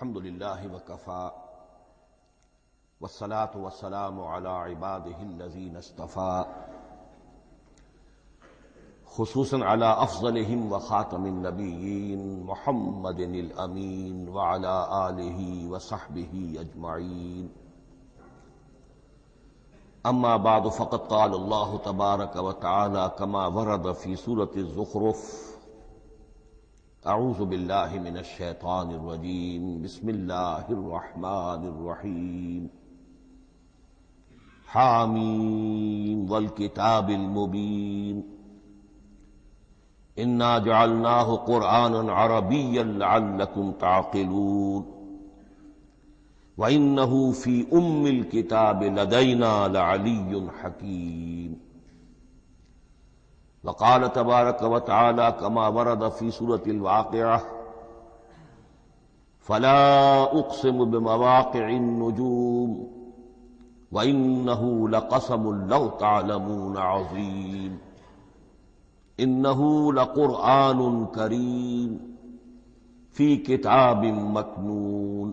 الحمد للہ وکفی والصلاة والسلام علی عباده الذین اصطفی خصوصا علی افضلهم وخاتم النبیین محمد الامین وعلی آلہ وصحبہ اجمعین اما بعد فقد قال اللہ تبارک وتعالی کما ورد فی سورة الزخرف اعوذ باللہ من الشیطان الرجیم بسم اللہ الرحمن الرحیم حامیم والکتاب المبین انا جعلناہ قرآنا عربیا لعلکم تعقلون وَإِنَّهُ فِي أُمِّ الْكِتَابِ لَدَيْنَا لَعَلِيٌّ حَكِيمٌ وقال تبارک وتعالی كما ورد في سورة الواقعة فلا اقسم بمواقع النجوم وإنه لقسم لو تعلمون عظيم إنه لقرآن كريم في كتاب مكنون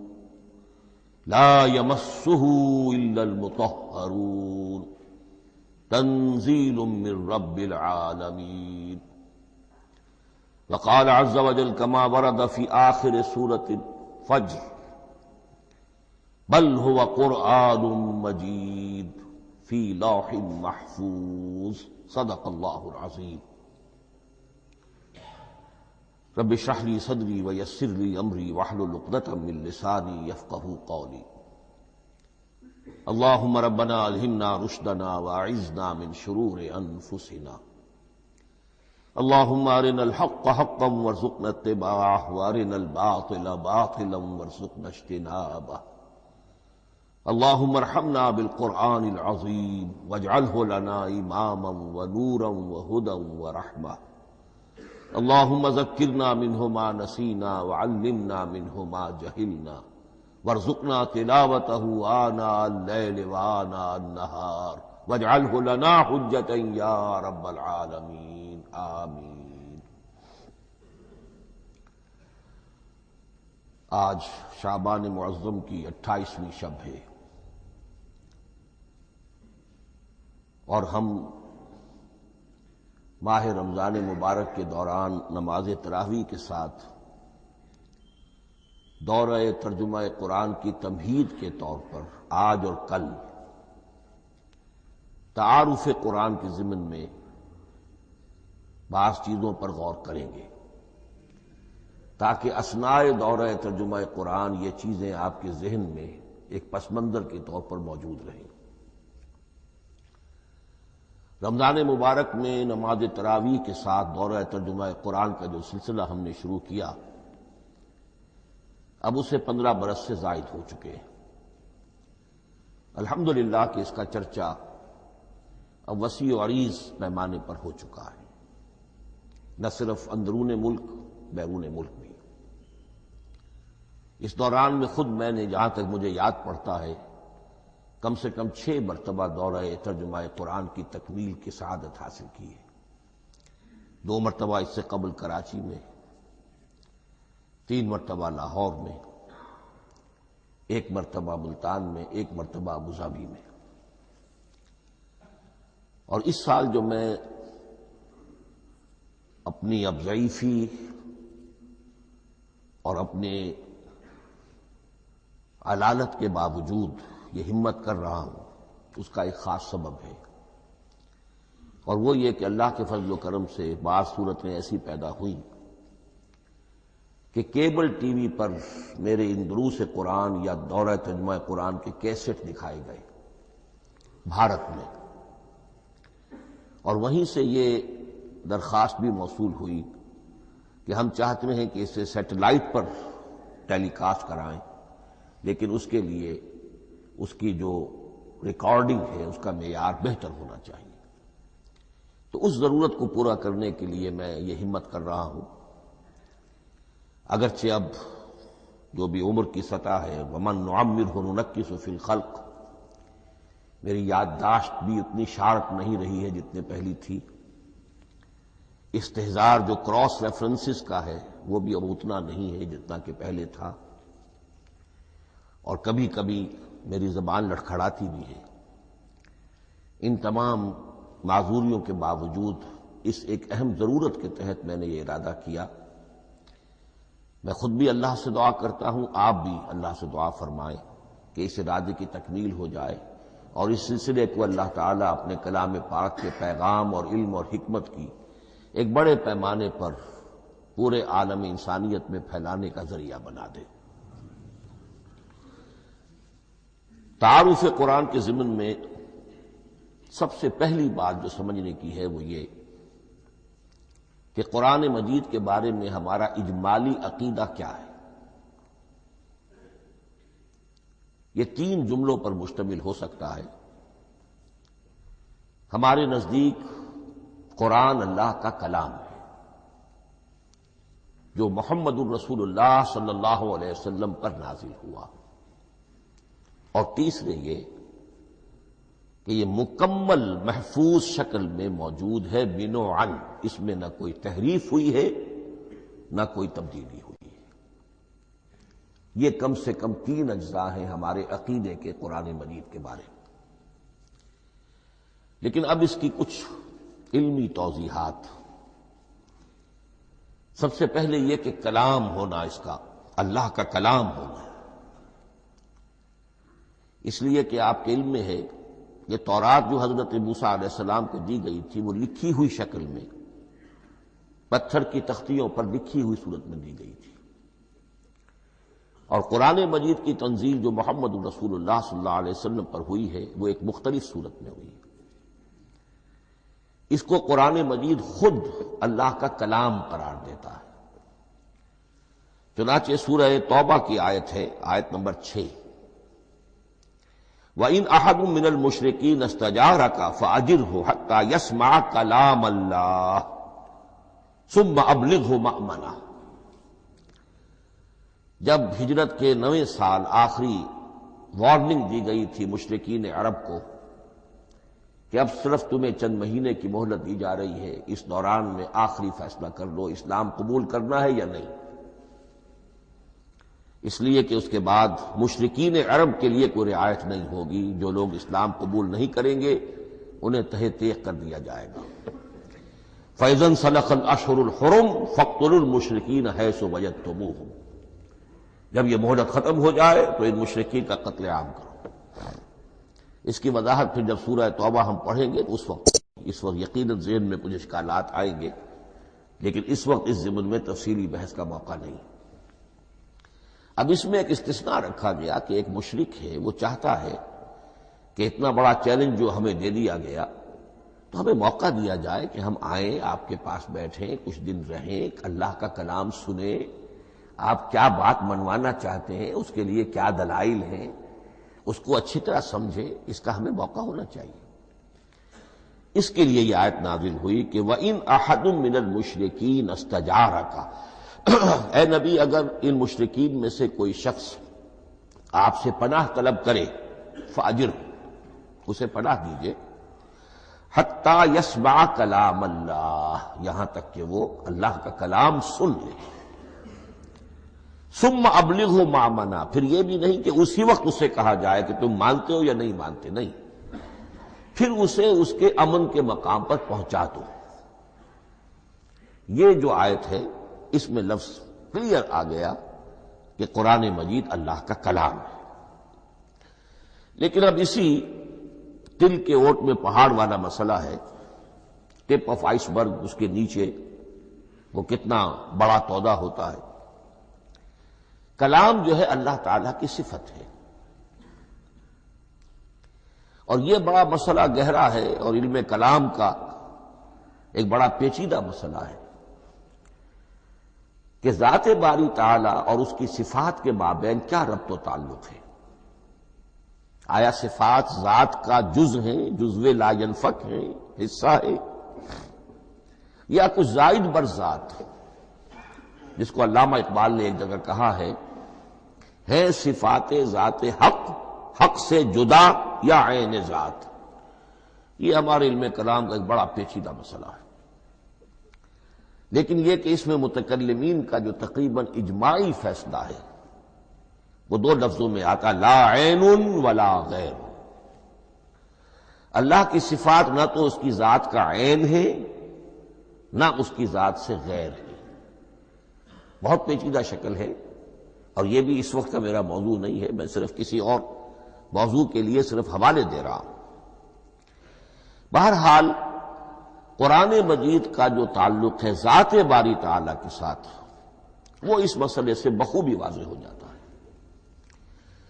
لا يمسه إلا المطهرون تنزيل من رب العالمين وقال عز وجل كما ورد في آخر سورة الفجر بل هو قرآن مجيد في لوح محفوظ صدق الله العظيم رب اشرح لي صدري ويسر لي امري واحلل عقدة من لساني يفقهوا قولي اللهم ربنا الهمنا رشدنا واعذنا من شرور انفسنا اللهم ارنا الحق حقا وارزقنا اتباعه وارنا الباطل باطلا وارزقنا اجتنابه اللهم ارحمنا بالقرآن العظيم واجعله لنا اماما ونورا وهدى ورحمة اللهم ذكرنا منه ما نسينا وعلمنا منه ما جهلنا وارزقنا تلاوته آناء الليل وآناء النهار واجعله لنا حجة يا رب العالمين آمين۔ آج شعبان معظم کی 28ویں شب ہے اور ہم ماہ رمضان مبارک کے دوران نماز تراویح کے ساتھ دورہ ترجمہ قرآن کی تمہید کے طور پر آج اور کل تعارف قرآن کے ضمن میں بعض چیزوں پر غور کریں گے تاکہ اثناء دورہ ترجمہ قرآن یہ چیزیں آپ کے ذہن میں ایک پس منظر کے طور پر موجود رہیں۔ رمضان مبارک میں نماز تراویح کے ساتھ دورہ ترجمہ قرآن کا جو سلسلہ ہم نے شروع کیا اب اسے 15 برس سے زائد ہو چکے ہیں۔ الحمدللہ کہ اس کا چرچا اب وسیع و عریض پیمانے پر ہو چکا ہے، نہ صرف اندرون ملک بیرون ملک بھی۔ اس دوران میں خود میں نے جہاں تک مجھے یاد پڑتا ہے کم سے کم 6 مرتبہ دورہ ترجمہ قرآن کی تکمیل کی سعادت حاصل کی ہے۔ 2 مرتبہ اس سے قبل کراچی میں، 3 مرتبہ لاہور میں، 1 مرتبہ ملتان میں، 1 مرتبہ ابوظہبی میں۔ اور اس سال جو میں اپنی اب ضعیفی اور اپنے علالت کے باوجود یہ ہمت کر رہا ہوں اس کا ایک خاص سبب ہے، اور وہ یہ کہ اللہ کے فضل و کرم سے بعض صورتیں ایسی پیدا ہوئیں کہ کیبل ٹی وی پر میرے ان دروس قرآن یا دورہ ترجمہ قرآن کے کیسٹ دکھائے گئے بھارت میں، اور وہیں سے یہ درخواست بھی موصول ہوئی کہ ہم چاہتے ہیں کہ اسے سیٹلائٹ پر ٹیلی کاسٹ کرائیں، لیکن اس کے لیے اس کی جو ریکارڈنگ ہے اس کا معیار بہتر ہونا چاہیے۔ تو اس ضرورت کو پورا کرنے کے لیے میں یہ ہمت کر رہا ہوں، اگرچہ اب جو بھی عمر کی سطح ہے ومن نعمرہ ننکسہ فی الخلق، میری یادداشت بھی اتنی شارپ نہیں رہی ہے جتنے پہلی تھی، استحضار جو کراس ریفرنسز کا ہے وہ بھی اب اتنا نہیں ہے جتنا کہ پہلے تھا، اور کبھی کبھی میری زبان لڑکھڑاتی بھی ہے۔ ان تمام معذوریوں کے باوجود اس ایک اہم ضرورت کے تحت میں نے یہ ارادہ کیا۔ میں خود بھی اللہ سے دعا کرتا ہوں، آپ بھی اللہ سے دعا فرمائیں کہ اس ارادے کی تکمیل ہو جائے اور اس سلسلے کو اللہ تعالیٰ اپنے کلام پاک کے پیغام اور علم اور حکمت کی ایک بڑے پیمانے پر پورے عالم انسانیت میں پھیلانے کا ذریعہ بنا دے۔ تعارف قرآن کے ضمن میں سب سے پہلی بات جو سمجھنے کی ہے وہ یہ کہ قرآن مجید کے بارے میں ہمارا اجمالی عقیدہ کیا ہے۔ یہ 3 جملوں پر مشتمل ہو سکتا ہے۔ ہمارے نزدیک قرآن اللہ کا کلام ہے جو محمد الرسول اللہ صلی اللہ علیہ وسلم پر نازل ہوا، اور تیسرے یہ کہ یہ مکمل محفوظ شکل میں موجود ہے بن و عن، اس میں نہ کوئی تحریف ہوئی ہے نہ کوئی تبدیلی ہوئی ہے۔ یہ کم سے کم 3 اجزاء ہیں ہمارے عقیدے کے قرآن مجید کے بارے میں۔ لیکن اب اس کی کچھ علمی توضیحات۔ سب سے پہلے یہ کہ کلام ہونا، اس کا اللہ کا کلام ہونا، اس لیے کہ آپ کے علم میں ہے یہ تورات جو حضرت موسیٰ علیہ السلام کو دی گئی تھی وہ لکھی ہوئی شکل میں پتھر کی تختیوں پر لکھی ہوئی صورت میں دی گئی تھی، اور قرآن مجید کی تنزیل جو محمد رسول اللہ صلی اللہ علیہ وسلم پر ہوئی ہے وہ ایک مختلف صورت میں ہوئی ہے۔ اس کو قرآن مجید خود اللہ کا کلام قرار دیتا ہے۔ چنانچہ سورہ توبہ کی آیت ہے، آیت نمبر 6، وَإِنْ أَحَدٌ مِّنَ الْمُشْرِكِينَ اسْتَجَارَكَ فَأَجِرْهُ حَتَّى يَسْمَعَ كَلَامَ اللَّهِ ثُمَّ أَبْلِغْهُ مَأْمَنَهُ۔ جب ہجرت کے 9ویں سال آخری وارننگ دی گئی تھی مشرکین عرب کو کہ اب صرف تمہیں چند مہینے کی مہلت دی جا رہی ہے، اس دوران میں آخری فیصلہ کر لو اسلام قبول کرنا ہے یا نہیں، اس لیے کہ اس کے بعد مشرکین عرب کے لیے کوئی رعایت نہیں ہوگی، جو لوگ اسلام قبول نہیں کریں گے انہیں تہہ تیغ کر دیا جائے گا۔ فَإِذَا انْسَلَخَ الْأَشْهُرُ الْحُرُمُ فَاقْتُلُوا الْمُشْرِكِينَ حَيْثُ وَجَدتُّمُوهُمْ۔ جب یہ مہلت ختم ہو جائے تو ان مشرکین کا قتل عام کرو۔ اس کی وضاحت پھر جب سورہ توبہ ہم پڑھیں گے تو اس وقت یقیناً ذہن میں کچھ اشکالات آئیں گے، لیکن اس وقت اس ضمن میں تفصیلی بحث کا موقع نہیں۔ اب اس میں ایک استثناء رکھا گیا کہ ایک مشرک ہے، وہ چاہتا ہے کہ اتنا بڑا چیلنج جو ہمیں دے دیا گیا تو ہمیں موقع دیا جائے کہ ہم آئیں، آپ کے پاس بیٹھیں، کچھ دن رہیں، اللہ کا کلام سنیں، آپ کیا بات منوانا چاہتے ہیں، اس کے لیے کیا دلائل ہیں، اس کو اچھی طرح سمجھیں، اس کا ہمیں موقع ہونا چاہیے۔ اس کے لیے یہ آیت نازل ہوئی کہ وَإِنْ أَحَدٌ مِّنَ الْمُشْرِكِينَ اسْتَجَارَكَ، اے نبی اگر ان مشرکین میں سے کوئی شخص آپ سے پناہ طلب کرے فَأَجِرْهُ، اسے پناہ دیجئے، حَتَّى يَسْمَعَ كَلَامَ اللَّهِ، یہاں تک کہ وہ اللہ کا کلام سن لے۔ ثُمَّ أَبْلِغْهُ مَأْمَنًا، پھر یہ بھی نہیں کہ اسی وقت اسے کہا جائے کہ تم مانتے ہو یا نہیں مانتے، نہیں، پھر اسے اس کے امن کے مقام پر پہنچا دو۔ یہ جو آیت ہے اس میں لفظ کلیئر آ گیا کہ قرآن مجید اللہ کا کلام ہے۔ لیکن اب اسی تل کے اوٹ میں پہاڑ والا مسئلہ ہے، ٹپ آف آئس برگ، اس کے نیچے وہ کتنا بڑا تودہ ہوتا ہے۔ کلام جو ہے اللہ تعالیٰ کی صفت ہے، اور یہ بڑا مسئلہ گہرا ہے، اور علم کلام کا ایک بڑا پیچیدہ مسئلہ ہے کہ ذات باری تعالیٰ اور اس کی صفات کے مابین کیا ربط و تعلق ہے۔ آیا صفات ذات کا جز ہیں، جزو لا ینفک ہیں، حصہ ہے، یا کچھ زائد بر ذات، جس کو علامہ اقبال نے ایک جگہ کہا ہے صفات ذات حق، حق سے جدا یا عین ذات۔ یہ ہمارے علم کلام کا ایک بڑا پیچیدہ مسئلہ ہے، لیکن یہ کہ اس میں متکلمین کا جو تقریباً اجماعی فیصلہ ہے وہ دو لفظوں میں آتا لا عین ولا غیر. اللہ کی صفات نہ تو اس کی ذات کا عین ہے نہ اس کی ذات سے غیر ہے. بہت پیچیدہ شکل ہے، اور یہ بھی اس وقت کا میرا موضوع نہیں ہے، میں صرف کسی اور موضوع کے لیے صرف حوالے دے رہا ہوں. بہرحال قرآن مجید کا جو تعلق ہے ذات باری تعالیٰ کے ساتھ، وہ اس مسئلے سے بخوبی واضح ہو جاتا ہے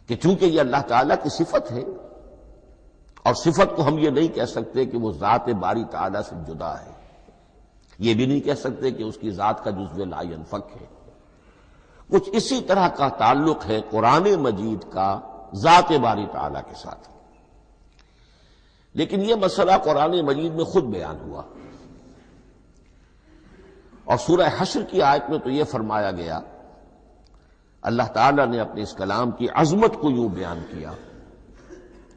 کہ چونکہ یہ اللہ تعالیٰ کی صفت ہے، اور صفت کو ہم یہ نہیں کہہ سکتے کہ وہ ذات باری تعالیٰ سے جدا ہے، یہ بھی نہیں کہہ سکتے کہ اس کی ذات کا جزو لا ینفک ہے. کچھ اسی طرح کا تعلق ہے قرآن مجید کا ذات باری تعالیٰ کے ساتھ. لیکن یہ مسئلہ قرآن مجید میں خود بیان ہوا، اور سورہ حشر کی آیت میں تو یہ فرمایا گیا، اللہ تعالیٰ نے اپنے اس کلام کی عظمت کو یوں بیان کیا،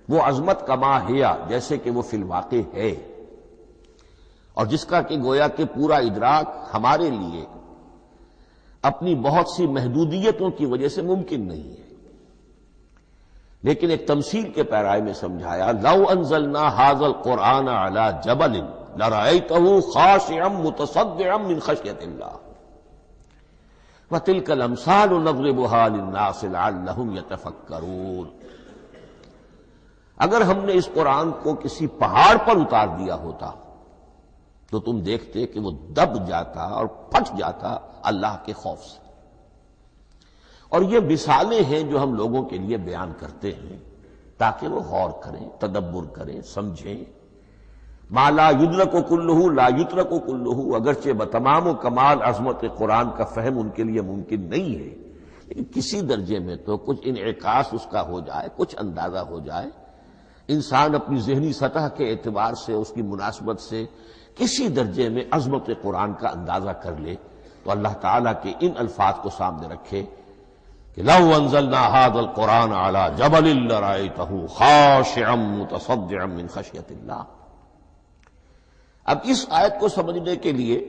وہ عظمت کما ہیا، جیسے کہ وہ فی الواقع ہے، اور جس کا کہ گویا کہ پورا ادراک ہمارے لیے اپنی بہت سی محدودیتوں کی وجہ سے ممکن نہیں ہے. لیکن ایک تمثیل کے پیرائے میں سمجھایا، لو انزلنا ھذا القرآن علی جبل لرأیتہ خاشعا متصدعا من خشیۃ اللہ وتلک الامثال نضربها للناس لعلهم یتفکرون. اگر ہم نے اس قرآن کو کسی پہاڑ پر اتار دیا ہوتا تو تم دیکھتے کہ وہ دب جاتا اور پھٹ جاتا اللہ کے خوف سے. اور یہ مثالیں ہیں جو ہم لوگوں کے لیے بیان کرتے ہیں تاکہ وہ غور کریں، تدبر کریں، سمجھیں. ما لا یدرک کلہ لا یترک کلہ، اگرچہ بتمام و کمال عظمت قرآن کا فہم ان کے لیے ممکن نہیں ہے، لیکن کسی درجے میں تو کچھ انعکاس اس کا ہو جائے، کچھ اندازہ ہو جائے، انسان اپنی ذہنی سطح کے اعتبار سے اس کی مناسبت سے کسی درجے میں عظمت قرآن کا اندازہ کر لے تو اللہ تعالیٰ کے ان الفاظ کو سامنے رکھے کہ لو انزلنا ھذا القرآن علی جبل لرأیتہ خاشعا متصدعا من خشیۃ اللہ. اب اس آیت کو سمجھنے کے لیے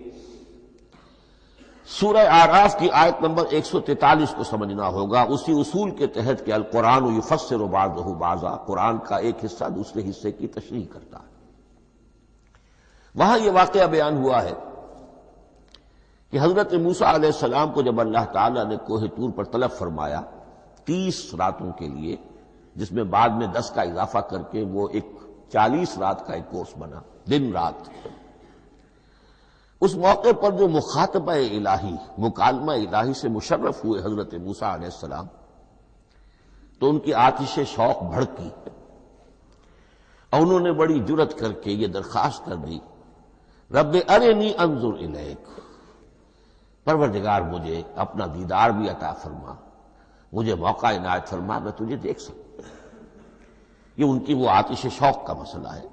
سورہ اعراف کی آیت نمبر 143 کو سمجھنا ہوگا، اسی اصول کے تحت کہ القرآن یفسر بعضہ بعضا، قرآن کا ایک حصہ دوسرے حصے کی تشریح کرتا ہے. وہاں یہ واقعہ بیان ہوا ہے کہ حضرت موسیٰ علیہ السلام کو جب اللہ تعالیٰ نے کوہ طور پر طلب فرمایا 30 راتوں کے لیے، جس میں بعد میں 10 کا اضافہ کر کے وہ ایک 40 رات کا ایک کورس بنا، دن رات. اس موقع پر جو مخاطبہ الہی، مکالمہ الہی سے مشرف ہوئے حضرت موسیٰ علیہ السلام، تو ان کی آتش شوق بھڑکی اور انہوں نے بڑی جرأت کر کے یہ درخواست کر دی، رب ارنی انظر الیک، پروردگار مجھے اپنا دیدار بھی عطا فرما، مجھے موقع عنایت فرما، میں تجھے دیکھ سکوں. یہ ان کی وہ آتش شوق کا مسئلہ ہے.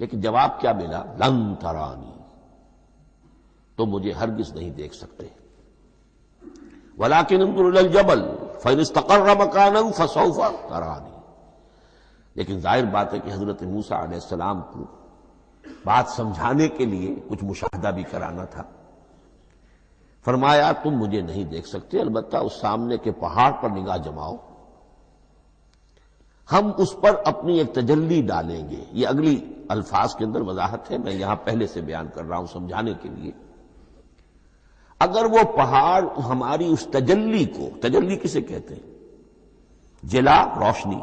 لیکن جواب کیا ملا؟ لن ترانی، تو مجھے ہرگز نہیں دیکھ سکتے. ولکن انظر الی الجبل فإن استقر مکانہ فسوف ترانی. لیکن ظاہر بات ہے کہ حضرت موسیٰ علیہ السلام کو بات سمجھانے کے لیے کچھ مشاہدہ بھی کرانا تھا. فرمایا تم مجھے نہیں دیکھ سکتے، البتہ اس سامنے کے پہاڑ پر نگاہ جماؤ، ہم اس پر اپنی ایک تجلی ڈالیں گے. یہ اگلی الفاظ کے اندر وضاحت ہے، میں یہاں پہلے سے بیان کر رہا ہوں سمجھانے کے لیے. اگر وہ پہاڑ ہماری اس تجلی کو، تجلی کسے کہتے ہیں؟ جلا، روشنی.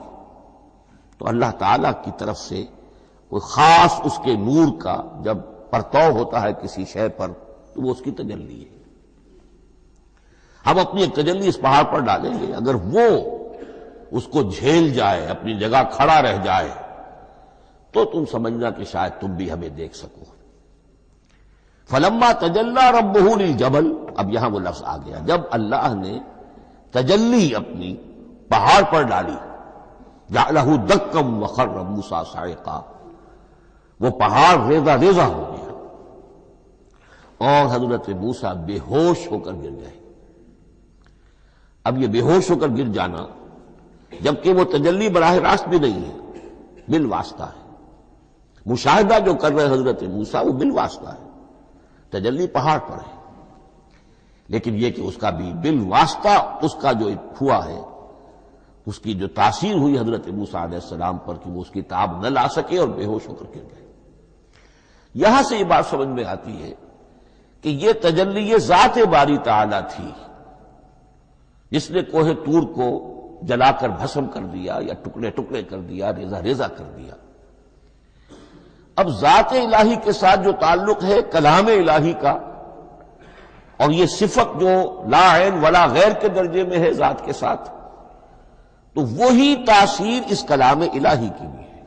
تو اللہ تعالیٰ کی طرف سے کوئی خاص اس کے نور کا جب پرتو ہوتا ہے کسی شے پر تو وہ اس کی تجلی ہے. ہم اپنی ایک تجلی اس پہاڑ پر ڈالیں گے، اگر وہ اس کو جھیل جائے، اپنی جگہ کھڑا رہ جائے، تو تم سمجھنا کہ شاید تم بھی ہمیں دیکھ سکو. فلما تجلی ربہ للجبل، اب یہاں وہ لفظ آ گیا، جب اللہ نے تجلی اپنی پہاڑ پر ڈالی، جعلہ دکا وخر موسیٰ صعقا، وہ پہاڑ ریزہ ریزہ ہو گیا اور حضرت موسیٰ بے ہوش ہو کر گر گئے. اب یہ بے ہوش ہو کر گر جانا، جبکہ وہ تجلی براہ راست بھی نہیں ہے، بالواسطہ ہے. مشاہدہ جو کر رہے حضرت موسیٰ وہ بالواسطہ ہے، تجلی پہاڑ پر ہے. لیکن یہ کہ اس کا بھی بالواسطہ اس کا جو ہوا ہے، اس کی جو تاثیر ہوئی حضرت موسیٰ علیہ السلام پر کہ وہ اس کی تاب نہ لا سکے اور بے ہوش ہو کر گر گئے۔ یہاں سے یہ بات سمجھ میں آتی ہے کہ یہ تجلی ذات باری تعالی تھی جس نے کوہ طور کو جلا کر بھسم کر دیا یا ٹکڑے ٹکڑے کر دیا، ریزہ ریزہ کر دیا۔ اب ذات الہی کے ساتھ جو تعلق ہے کلام الہی کا، اور یہ صفت جو لا عین ولا غیر کے درجے میں ہے ذات کے ساتھ، تو وہی تاثیر اس کلام الہی کی بھی ہے۔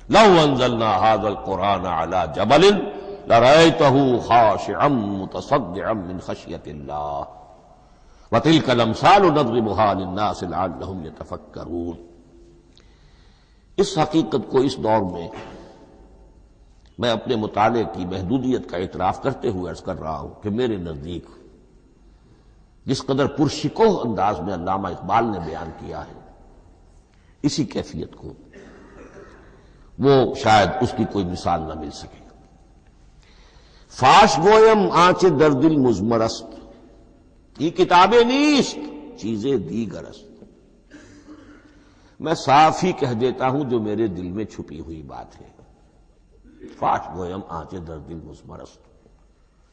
لو انزلنا هذا القرآن على جبل لرأيته خاشعا متصدعا من خشية الله وتلك الامثال نضربها للناس لعلهم يتفكرون۔ اس حقیقت کو اس دور میں میں اپنے مطالعے کی محدودیت کا اعتراف کرتے ہوئے عرض کر رہا ہوں کہ میرے نزدیک جس قدر پرشکوہ انداز میں علامہ اقبال نے بیان کیا ہے اسی کیفیت کو وہ شاید اس کی کوئی مثال نہ مل سکے۔ فاش گویم آنچ در دل مزمرست، یہ کتابیں نیست چیزیں دیگر است۔ میں صاف ہی کہہ دیتا ہوں جو میرے دل میں چھپی ہوئی بات ہے۔ فاش گویم آنچ در دل مزمرست،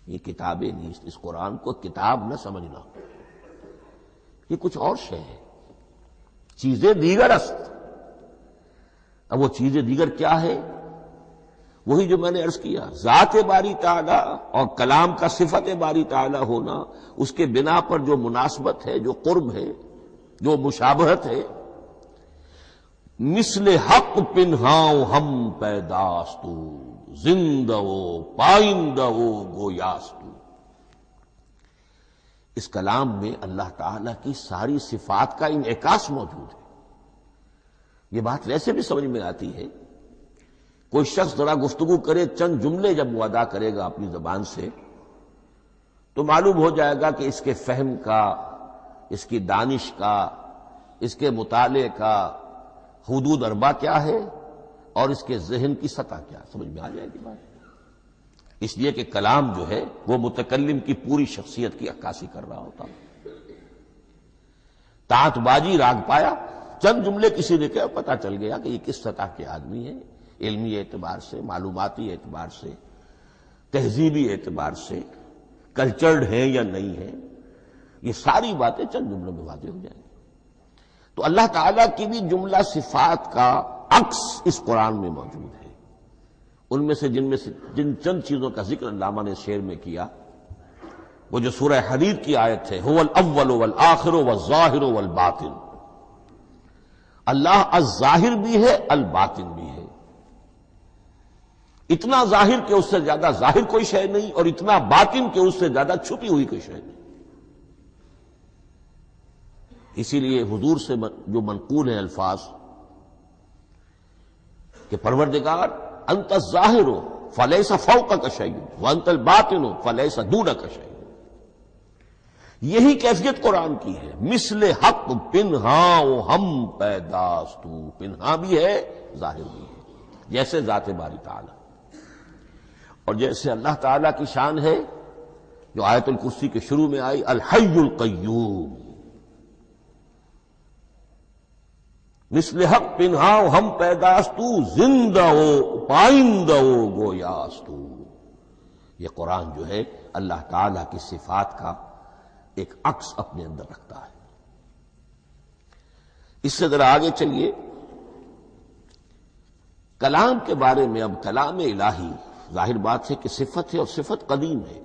یہ کتابیں نیست، اس قرآن کو کتاب نہ سمجھنا، یہ کچھ اور شے ہے، چیزیں دیگر است۔ اب وہ چیزیں دیگر کیا ہے؟ وہی جو میں نے عرض کیا، ذات باری تعالی اور کلام کا صفت باری تعالی ہونا، اس کے بنا پر جو مناسبت ہے، جو قرب ہے، جو مشابہت ہے۔ مثل حق پنہاؤ ہم پیداستو، زندہ و پائندہ و گویاستو۔ اس کلام میں اللہ تعالی کی ساری صفات کا انعکاس موجود ہے۔ یہ بات ویسے بھی سمجھ میں آتی ہے، کوئی شخص ذرا گفتگو کرے، چند جملے جب وہ ادا کرے گا اپنی زبان سے تو معلوم ہو جائے گا کہ اس کے فہم کا، اس کی دانش کا، اس کے مطالعے کا حدود اربع کیا ہے اور اس کے ذہن کی سطح کیا، سمجھ میں آ جائے گی بات۔ اس لیے کہ کلام جو ہے وہ متکلم کی پوری شخصیت کی عکاسی کر رہا ہوتا۔ تانت بازی راگ پایا، چند جملے کسی نے کہا، پتہ چل گیا کہ یہ کس سطح کے آدمی ہیں، علمی اعتبار سے، معلوماتی اعتبار سے، تہذیبی اعتبار سے، کلچرڈ ہیں یا نہیں ہیں۔ یہ ساری باتیں چند جملوں میں واضح ہو جائیں گی۔ تو اللہ تعالیٰ کی بھی جملہ صفات کا عکس اس قرآن میں موجود ہے۔ ان میں سے جن چند چیزوں کا ذکر علامہ نے شعر میں کیا، وہ جو سورہ حدید کی آیت ہے، هو الاول والآخر والظاہر والباطن، اللہ الظاہر بھی ہے الباطن بھی ہے، اتنا ظاہر کہ اس سے زیادہ ظاہر کوئی شے نہیں اور اتنا باطن کہ اس سے زیادہ چھپی ہوئی کوئی شے نہیں۔ اسی لیے حضور سے جو منقول ہیں الفاظ کہ پروردگار انت الظاہر فلیس فوقک شیء وانت الباطن فلیس دونک شیء، یہی کیفیت قرآن کی ہے۔ مثل حق پنہاں ہم پیداستو، پنہاں بھی ہے ظاہر بھی ہے، جیسے ذات باری تعالی اور جیسے اللہ تعالیٰ کی شان ہے جو آیت الکرسی کے شروع میں آئی، الحی القیوم۔ مثل حق پنہاؤ ہم پیداستو، زندہ ہو پائندہ ہو گویاستو۔ یہ قرآن جو ہے اللہ تعالیٰ کی صفات کا ایک عکس اپنے اندر رکھتا ہے۔ اس سے ذرا آگے چلیے، کلام کے بارے میں۔ اب کلام الہی ظاہر بات ہے کہ صفت ہے اور صفت قدیم ہے،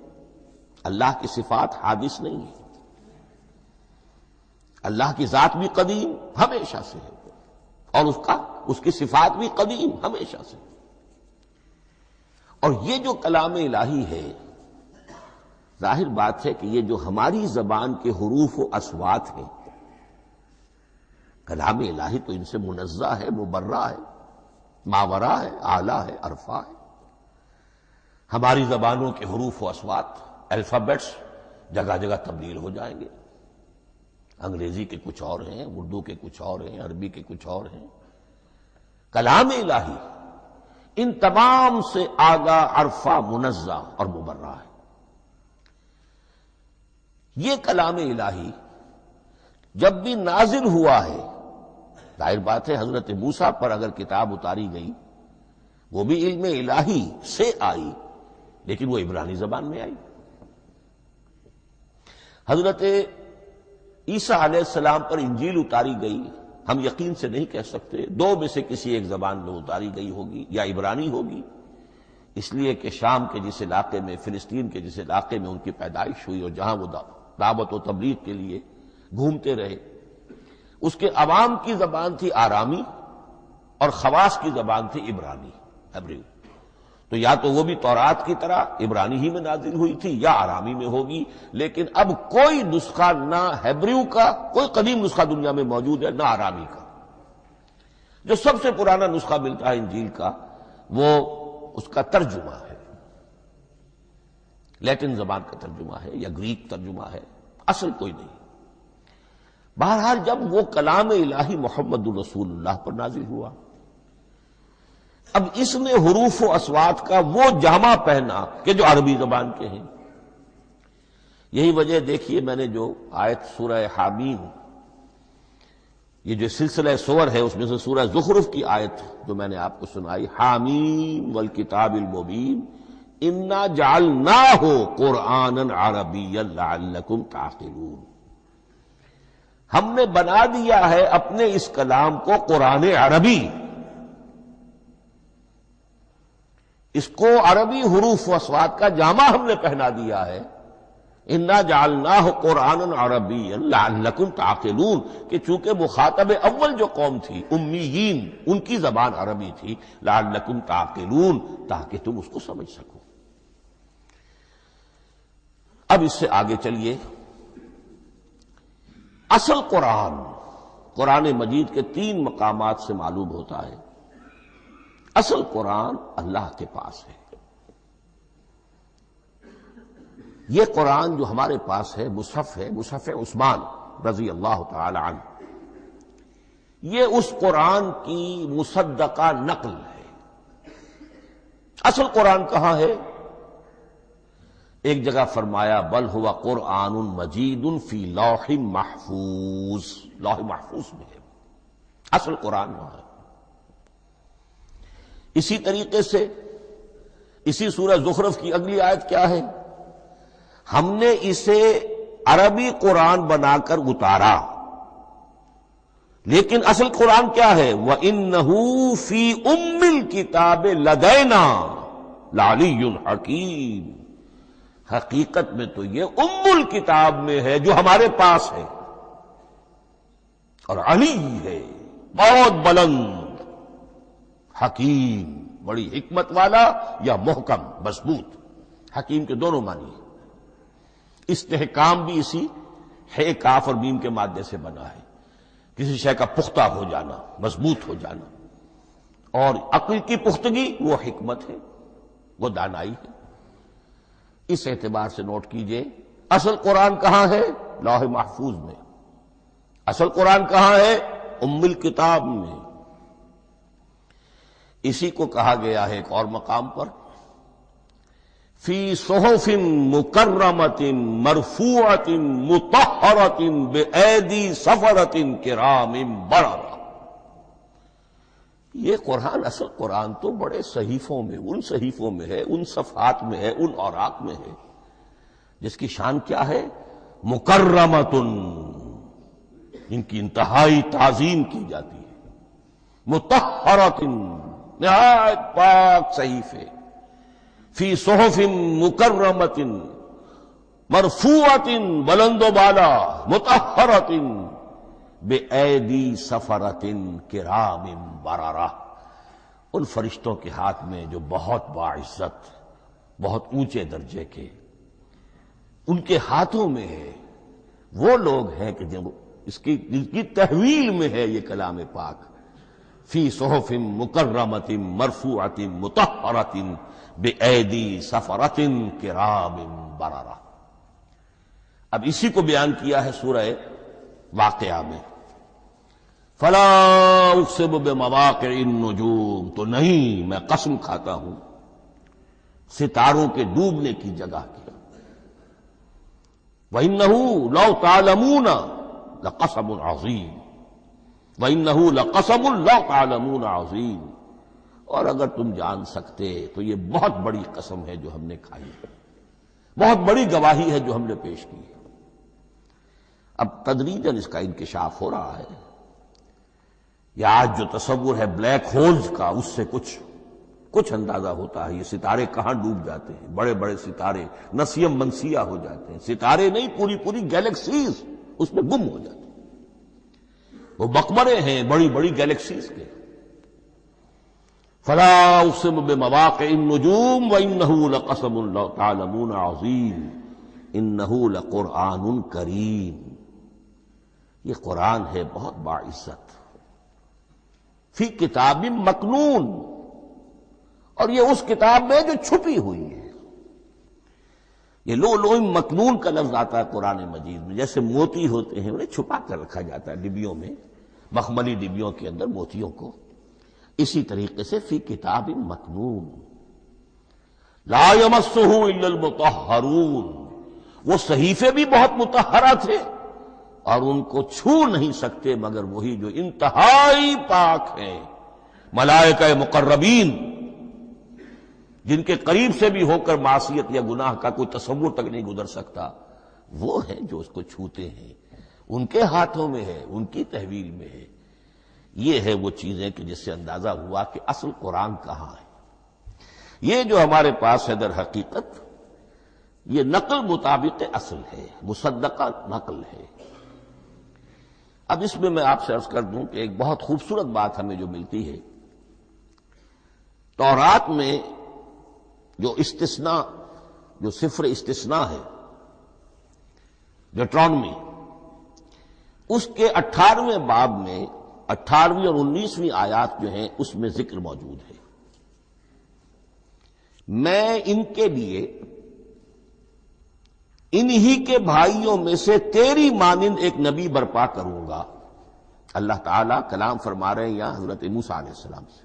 اللہ کی صفات حادث نہیں ہے، اللہ کی ذات بھی قدیم ہمیشہ سے ہے اور اس کی صفات بھی قدیم ہمیشہ سے۔ اور یہ جو کلام الہی ہے، ظاہر بات ہے کہ یہ جو ہماری زبان کے حروف و اصوات ہیں، کلام الہی تو ان سے منزہ ہے، مبرہ ہے، ماورا ہے، اعلیٰ ہے، عرفہ ہے۔ ہماری زبانوں کے حروف و اصوات، الفابیٹس جگہ جگہ تبدیل ہو جائیں گے، انگریزی کے کچھ اور ہیں، اردو کے کچھ اور ہیں، عربی کے کچھ اور ہیں۔ کلام الہی ان تمام سے آگاہ، عرفہ، منزہ اور مبرہ ہے۔ یہ کلام الہی جب بھی نازل ہوا ہے، ظاہر بات ہے حضرت موسیٰ پر اگر کتاب اتاری گئی وہ بھی علم الہی سے آئی، لیکن وہ عبرانی زبان میں آئی۔ حضرت عیسیٰ علیہ السلام پر انجیل اتاری گئی، ہم یقین سے نہیں کہہ سکتے، دو میں سے کسی ایک زبان میں اتاری گئی ہوگی، یا عبرانی ہوگی، اس لیے کہ شام کے جس علاقے میں، فلسطین کے جس علاقے میں ان کی پیدائش ہوئی اور جہاں وہ دعوت و تبلیغ کے لیے گھومتے رہے، اس کے عوام کی زبان تھی آرامی اور خواص کی زبان تھی عبرانی، ہیبریو۔ تو یا تو وہ بھی تورات کی طرح عبرانی ہی میں نازل ہوئی تھی یا آرامی میں ہوگی، لیکن اب کوئی نسخہ نہ ہیبریو کا، کوئی قدیم نسخہ دنیا میں موجود ہے، نہ آرامی کا۔ جو سب سے پرانا نسخہ ملتا ہے انجیل کا وہ اس کا ترجمہ ہے، لیٹن زبان کا ترجمہ ہے یا گریک ترجمہ ہے، اصل کوئی نہیں۔ بہرحال جب وہ کلام الہی محمد الرسول اللہ پر نازل ہوا، اب اس نے حروف و اصوات کا وہ جامہ پہنا کہ جو عربی زبان کے ہیں۔ یہی وجہ دیکھیے، میں نے جو آیت سورہ حامیم، یہ جو سلسلہ سور ہے اس میں سے سورہ زخرف کی آیت جو میں نے آپ کو سنائی، حامیم والکتاب المبین انا جعلناہ قرآنا عربیا لعلکم تعقلون، ہم نے بنا دیا ہے اپنے اس کلام کو قرآن عربی، اس کو عربی حروف و اصوات کا جامہ ہم نے پہنا دیا ہے، انا جعلناہ قرآنا عربیا لعلکم تعقلون، کہ چونکہ مخاطب اول جو قوم تھی امیین، ان کی زبان عربی تھی، لعلکم تعقلون، تاکہ تم اس کو سمجھ سکو۔ اب اس سے آگے چلیے، اصل قرآن مجید کے 3 مقامات سے معلوم ہوتا ہے، اصل قرآن اللہ کے پاس ہے۔ یہ قرآن جو ہمارے پاس ہے، مصحف عثمان رضی اللہ تعالی عنہ، یہ اس قرآن کی مصدقہ نقل ہے۔ اصل قرآن کہاں ہے؟ ایک جگہ فرمایا بل ہوا قرآن مجید فی لوح محفوظ، لوح محفوظ میں ہے، اصل قرآن وہاں ہے۔ اسی طریقے سے اسی سورہ زخرف کی اگلی آیت کیا ہے؟ ہم نے اسے عربی قرآن بنا کر اتارا، لیکن اصل قرآن کیا ہے؟ وَإِنَّهُ فِي أُمِّ الْكِتَابِ لَدَيْنَا لَعَلِيٌّ حَكِيمٌ، حقیقت میں تو یہ ام الکتاب میں ہے جو ہمارے پاس ہے، اور علی ہے، بہت بلند، حکیم، بڑی حکمت والا، یا محکم مضبوط۔ حکیم کے دونوں معنی ہیں۔ استحکام بھی اسی ہے کاف اور میم کے مادے سے بنا ہے، کسی شے کا پختہ ہو جانا، مضبوط ہو جانا، اور عقل کی پختگی وہ حکمت ہے، وہ دانائی ہے۔ اس اعتبار سے نوٹ کیجئے، اصل قرآن کہاں ہے؟ لوح محفوظ میں۔ اصل قرآن کہاں ہے؟ ام الکتاب میں۔ اسی کو کہا گیا ہے ایک اور مقام پر، فی صحف مکرمۃ مرفوعۃ مطہرۃ بأیدی سفرۃ کرام بررہ۔ یہ قرآن، اصل قرآن تو بڑے صحیفوں میں، ان صحیفوں میں ہے، ان صفحات میں ہے، ان اوراق میں ہے، جس کی شان کیا ہے؟ مکرمۃ، ان کی انتہائی تعظیم کی جاتی ہے، مطہرۃ، نہایت پاک صحیفے، فی صحف مکرمۃ، مرفوعۃ، بلند و بالا، مطہرۃ، بِأَيْدِي سَفَرَةٍ کِرَامٍ بَرَرَةٍ، ان فرشتوں کے ہاتھ میں جو بہت باعزت، بہت اونچے درجے کے، ان کے ہاتھوں میں ہے۔ وہ لوگ ہیں کہ جب جن کی تحویل میں ہے یہ کلام پاک، فی صحف مکرمۃ مرفوعۃ مطہرۃ بِأَيْدِي سَفَرَةٍ کِرَامٍ بَرَرَةٍ۔ اب اسی کو بیان کیا ہے سورہ واقعہ میں، فلا اقسم بمواقع النجوم، تو نہیں، میں قسم کھاتا ہوں ستاروں کے ڈوبنے کی جگہ کی۔ وَإِنَّهُ لَوْ تَعْلَمُونَ لَقَسَمٌ عَظِيمٌ وَإِنَّهُ لَقَسَمٌ لَوْ تَعْلَمُونَ عَظِيمٌ، اور اگر تم جان سکتے تو یہ بہت بڑی قسم ہے جو ہم نے کھائی ہے، بہت بڑی گواہی ہے جو ہم نے پیش کی ہے۔ اب تدریجاً اس کا انکشاف ہو رہا ہے۔ یہ آج جو تصور ہے بلیک ہولز کا، اس سے کچھ اندازہ ہوتا ہے یہ ستارے کہاں ڈوب جاتے ہیں، بڑے بڑے ستارے نسیم منسیہ ہو جاتے ہیں، ستارے نہیں پوری گیلیکسیز اس میں گم ہو جاتے ہیں، وہ مقبرے ہیں بڑی بڑی گیلیکسیز کے۔ فلا اقسم بمواقع النجوم وانه لقسم لو تعلمون عظیم انه لقرآن کریم، یہ قرآن ہے بہت باعزت، فی کتاب مکنون، اور یہ اس کتاب میں جو چھپی ہوئی ہے۔ یہ لؤلؤ مکنون کا لفظ آتا ہے قرآن مجید میں، جیسے موتی ہوتے ہیں انہیں چھپا کر رکھا جاتا ہے ڈبیوں میں، مخملی ڈبیوں کے اندر موتیوں کو، اسی طریقے سے فی کتاب مکنون لا یمسہ الا المطہرون، وہ صحیفے بھی بہت مطہرہ تھے اور ان کو چھو نہیں سکتے مگر وہی جو انتہائی پاک ہیں، ملائکہ مقربین، جن کے قریب سے بھی ہو کر معصیت یا گناہ کا کوئی تصور تک نہیں گزر سکتا، وہ ہیں جو اس کو چھوتے ہیں، ان کے ہاتھوں میں ہے، ان کی تحویل میں ہے۔ یہ ہے وہ چیزیں کہ جس سے اندازہ ہوا کہ اصل قرآن کہاں ہے۔ یہ جو ہمارے پاس ہے در حقیقت یہ نقل مطابق اصل ہے، مصدقہ نقل ہے۔ اب اس میں آپ سے عرض کر دوں کہ ایک بہت خوبصورت بات ہمیں جو ملتی ہے، تورات میں جو استثناء، جو صفر استثناء ہے ڈیوٹرانومی، اس کے 18ویں باب میں 18ویں اور 19ویں آیات جو ہیں اس میں ذکر موجود ہے، میں ان کے لیے انہی کے بھائیوں میں سے تیری مانند ایک نبی برپا کروں گا۔ اللہ تعالیٰ کلام فرما رہے ہیں یہاں حضرت موسیٰ علیہ السلام سے،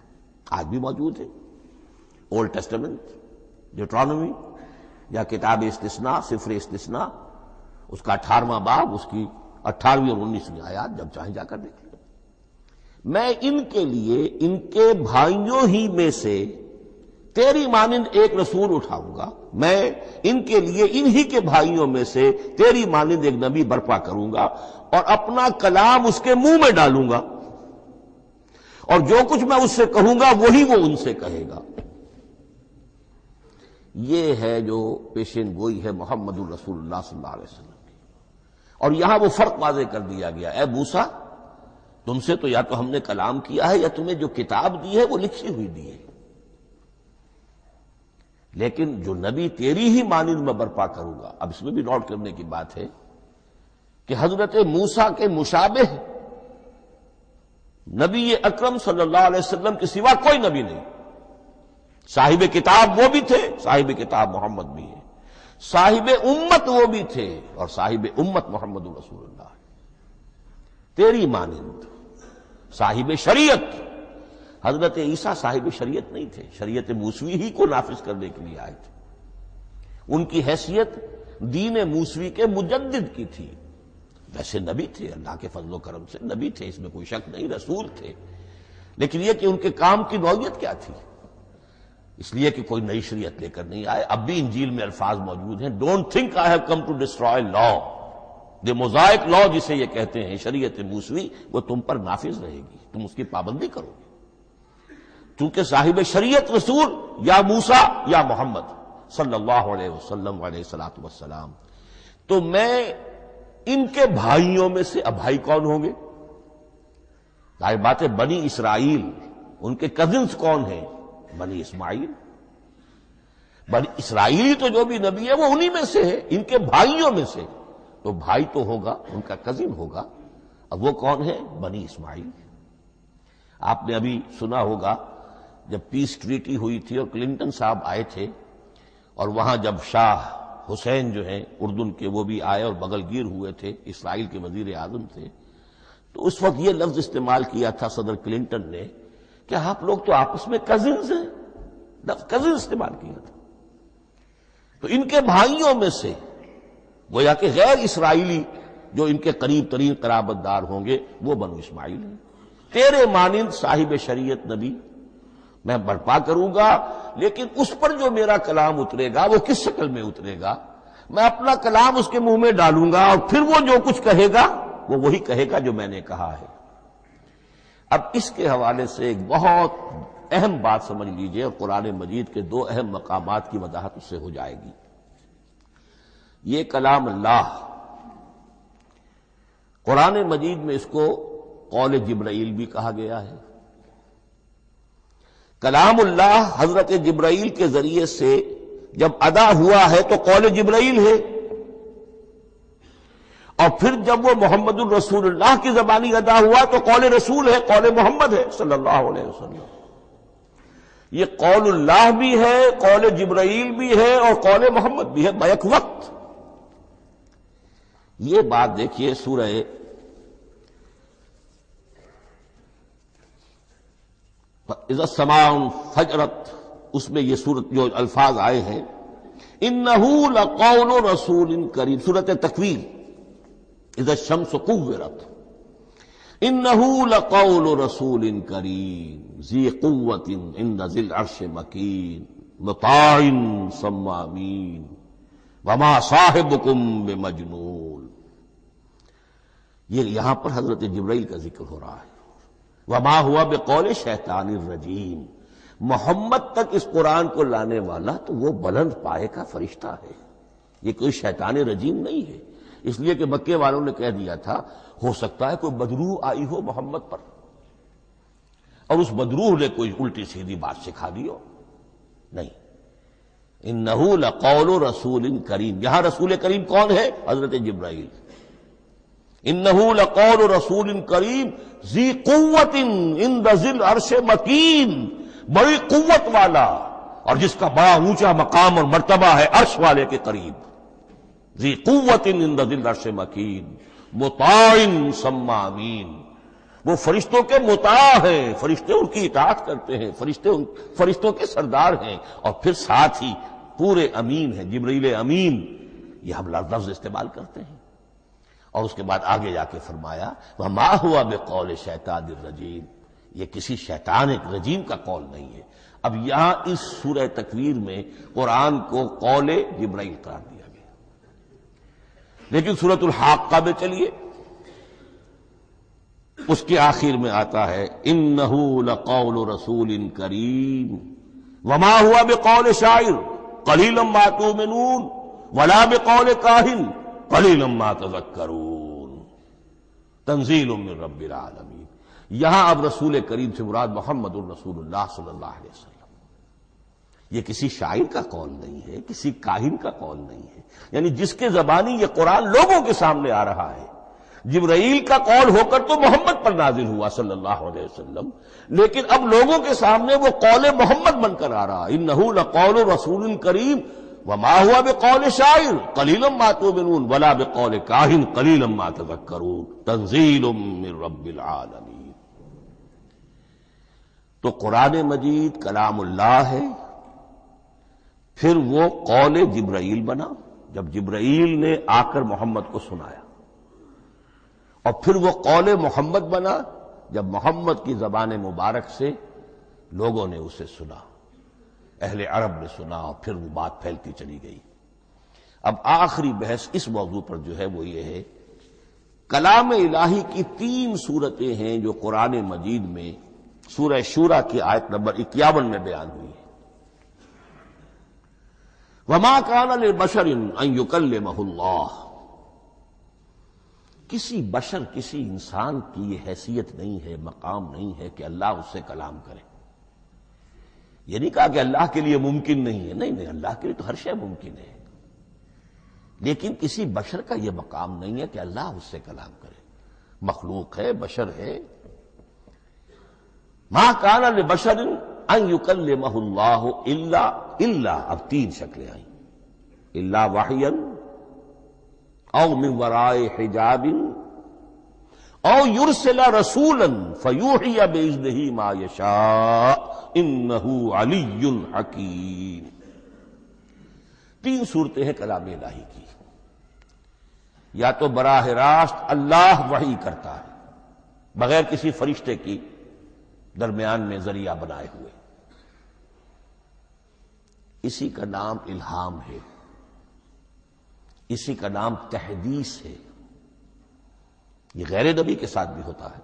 آج بھی موجود ہے اولڈ ٹیسٹمنٹ ڈیوٹرانومی یا کتاب استثناء، صفر استثناء، اس کا 18واں باب، اس کی 18ویں اور 19ویں آیات جب چاہیں جا کر دیکھ لیں۔ میں ان کے لیے ان کے بھائیوں ہی میں سے تیری مانند ایک رسول اٹھاؤں گا، میں ان کے لیے انہی کے بھائیوں میں سے تیری مانند ایک نبی برپا کروں گا اور اپنا کلام اس کے منہ میں ڈالوں گا، اور جو کچھ میں اس سے کہوں گا وہی وہ ان سے کہے گا۔ یہ ہے جو پیشین گوئی ہے محمد الرسول اللہ صلی اللہ علیہ وسلم کی، اور یہاں وہ فرق واضح کر دیا گیا، اے موسیٰ تم سے تو یا تو ہم نے کلام کیا ہے یا تمہیں جو کتاب دی ہے وہ لکھی ہوئی دی ہے، لیکن جو نبی تیری ہی مانند میں برپا کروں گا۔ اب اس میں بھی نوٹ کرنے کی بات ہے کہ حضرت موسیٰ کے مشابہ نبی اکرم صلی اللہ علیہ وسلم کے سوا کوئی نبی نہیں۔ صاحب کتاب وہ بھی تھے، صاحب کتاب محمد بھی ہے، صاحب امت وہ بھی تھے، اور صاحب امت محمد رسول اللہ تیری مانند۔ صاحب شریعت، حضرت عیسیٰ صاحب شریعت نہیں تھے، شریعت موسوی ہی کو نافذ کرنے کے لیے آئے تھے، ان کی حیثیت دین موسوی کے مجدد کی تھی۔ ویسے نبی تھے، اللہ کے فضل و کرم سے نبی تھے، اس میں کوئی شک نہیں، رسول تھے، لیکن یہ کہ ان کے کام کی نوعیت کیا تھی، اس لیے کہ کوئی نئی شریعت لے کر نہیں آئے۔ اب بھی انجیل میں الفاظ موجود ہیں، don't think I have come to destroy law, the mosaic law جسے یہ کہتے ہیں، شریعت موسوی، وہ تم پر نافذ رہے گی، تم اس کی پابندی کرو گے، چونکہ صاحب شریعت رسول یا موسیٰ یا محمد صلی اللہ علیہ وسلم علیہ الصلوۃ والسلام۔ تو میں ان کے بھائیوں میں سے، اب بھائی کون ہوں گے؟ ظاہر بات ہے بنی اسرائیل، ان کے کزنز کون ہیں؟ بنی اسماعیل۔ بنی اسرائیل تو جو بھی نبی ہے وہ انہی میں سے ہے، ان کے بھائیوں میں سے، تو بھائی تو ہوگا، ان کا کزن ہوگا، اب وہ کون ہے؟ بنی اسماعیل۔ آپ نے ابھی سنا ہوگا جب پیس ٹریٹی ہوئی تھی اور کلنٹن صاحب آئے تھے، اور وہاں جب شاہ حسین جو ہیں اردن کے وہ بھی آئے اور بغل گیر ہوئے تھے، اسرائیل کے وزیر اعظم تھے، تو اس وقت یہ لفظ استعمال کیا تھا صدر کلنٹن نے کہ آپ لوگ تو آپس میں کزنز ہیں، لفظ کزن استعمال کیا تھا۔ تو ان کے بھائیوں میں سے گویا کہ غیر اسرائیلی جو ان کے قریب ترین قرابت دار ہوں گے وہ بنو اسماعیل ہیں. تیرے مانند صاحب شریعت نبی میں برپا کروں گا، لیکن اس پر جو میرا کلام اترے گا وہ کس شکل میں اترے گا؟ میں اپنا کلام اس کے منہ میں ڈالوں گا اور پھر وہ جو کچھ کہے گا وہ وہی کہے گا جو میں نے کہا ہے. اب اس کے حوالے سے ایک بہت اہم بات سمجھ لیجئے، اور قرآن مجید کے دو اہم مقامات کی وضاحت اس سے ہو جائے گی. یہ کلام اللہ، قرآن مجید میں اس کو قول جبرائیل بھی کہا گیا ہے. کلام اللہ حضرت جبرائیل کے ذریعے سے جب ادا ہوا ہے تو قول جبرائیل ہے، اور پھر جب وہ محمد الرسول اللہ کی زبانی ادا ہوا تو قول رسول ہے، قول محمد ہے صلی اللہ علیہ وسلم. یہ قول اللہ بھی ہے، قول جبرائیل بھی ہے، اور قول محمد بھی ہے بیک وقت. یہ بات دیکھیے سورہ اذا السماء انفجرت، اس میں یہ سورت جو الفاظ آئے ہیں انہ لقول رسول کریم، سورت تکویر اذا الشمس کورت، انہ لقول رسول کریم ذی قوت عند ذی العرش مکین مطاع ثم امین وما صاحبکم بمجنون. یہ یہاں پر حضرت جبرائیل کا ذکر ہو رہا ہے. وما ہوا بقول شیطان الرجیم، محمد تک اس قرآن کو لانے والا تو وہ بلند پائے کا فرشتہ ہے، یہ کوئی شیطان رجیم نہیں ہے. اس لیے کہ مکے والوں نے کہہ دیا تھا ہو سکتا ہے کوئی بدروح آئی ہو محمد پر، اور اس بدروح نے کوئی الٹی سیدھی بات سکھا دی ہو. نہیں، انہ لقول رسول کریم، یہاں رسول کریم کون ہے؟ حضرت جبرائیل. انہ لقول رسول کریم ذی قوت عند ذی العرش مکین، بڑی قوت والا اور جس کا بڑا اونچا مقام اور مرتبہ ہے عرش والے کے قریب. ذی قوت عند ذی العرش مکین مطاع ثم امین، وہ فرشتوں کے مطاع ہیں، فرشتے ان کی اطاعت کرتے ہیں، فرشتوں کے سردار ہیں، اور پھر ساتھ ہی پورے امین ہیں. جبرائیل امین یہ ہم لفظ استعمال کرتے ہیں. اور اس کے بعد آگے جا کے فرمایا وما ہوا بقول شیطان الرجیم، یہ کسی شیطان رجیم کا قول نہیں ہے. اب یہاں اس سورہ تکویر میں قرآن کو قول جبرائیل قرار دیا گیا. لیکن سورۃ الحاقہ میں چلیے، اس کے آخر میں آتا ہے انہ لقول رسول کریم وما ہوا بقول شاعر قلیلا ما تؤمنون ولا بقول کاہن قلیلا ما تذکرون تنزیل من رب العالمین. یہاں اب رسول کریم سے مراد محمد الرسول اللہ صلی اللہ علیہ وسلم. یہ کسی شاعر کا قول نہیں ہے، کسی کاہن کا قول نہیں ہے، یعنی جس کے زبانی یہ قرآن لوگوں کے سامنے آ رہا ہے. جبرائیل کا قول ہو کر تو محمد پر نازل ہوا صلی اللہ علیہ وسلم، لیکن اب لوگوں کے سامنے وہ قول محمد بن کر آ رہا. انہ لقول رسول کریم وما ہوا بقول شاعر قلیلا ما تؤمنون ولا بقول کاہن قلیلا ما تذکرون تنزیل من رب العالمین. تو قرآن مجید کلام اللہ ہے، پھر وہ قول جبرائیل بنا جب جبرائیل نے آ کر محمد کو سنایا، اور پھر وہ قول محمد بنا جب محمد کی زبان مبارک سے لوگوں نے اسے سنا، اہل عرب نے سنا، اور پھر وہ بات پھیلتی چلی گئی. اب آخری بحث اس موضوع پر جو ہے وہ یہ ہے، کلام الہی کی 3 صورتیں ہیں جو قرآن مجید میں سورہ شورى کی آیت نمبر 51 میں بیان ہوئی ہے. وما كان لبشر ان يكلمه اللہ، کسی بشر، کسی انسان کی یہ حیثیت نہیں ہے، مقام نہیں ہے کہ اللہ اس سے کلام کرے. یہ نہیں کہا کہ اللہ کے لیے ممکن نہیں ہے، نہیں، اللہ کے لیے تو ہر شے ممکن ہے، لیکن کسی بشر کا یہ مقام نہیں ہے کہ اللہ اس سے کلام کرے. مخلوق ہے، بشر ہے. ما کان لبشر ان یکلمہ اللہ الا اب 3 شکلیں آئیں، الا وحیا او من وراء حجاب او یرسل رسولا فیوحی باذنہ ما یشاء انہ علی حکیم. 3 صورتیں ہیں کلام الہی کی. یا تو براہ راست اللہ وحی کرتا ہے بغیر کسی فرشتے کی درمیان میں ذریعہ بنائے ہوئے، اسی کا نام الہام ہے، اسی کا نام تحدیث ہے۔ یہ غیر نبی کے ساتھ بھی ہوتا ہے۔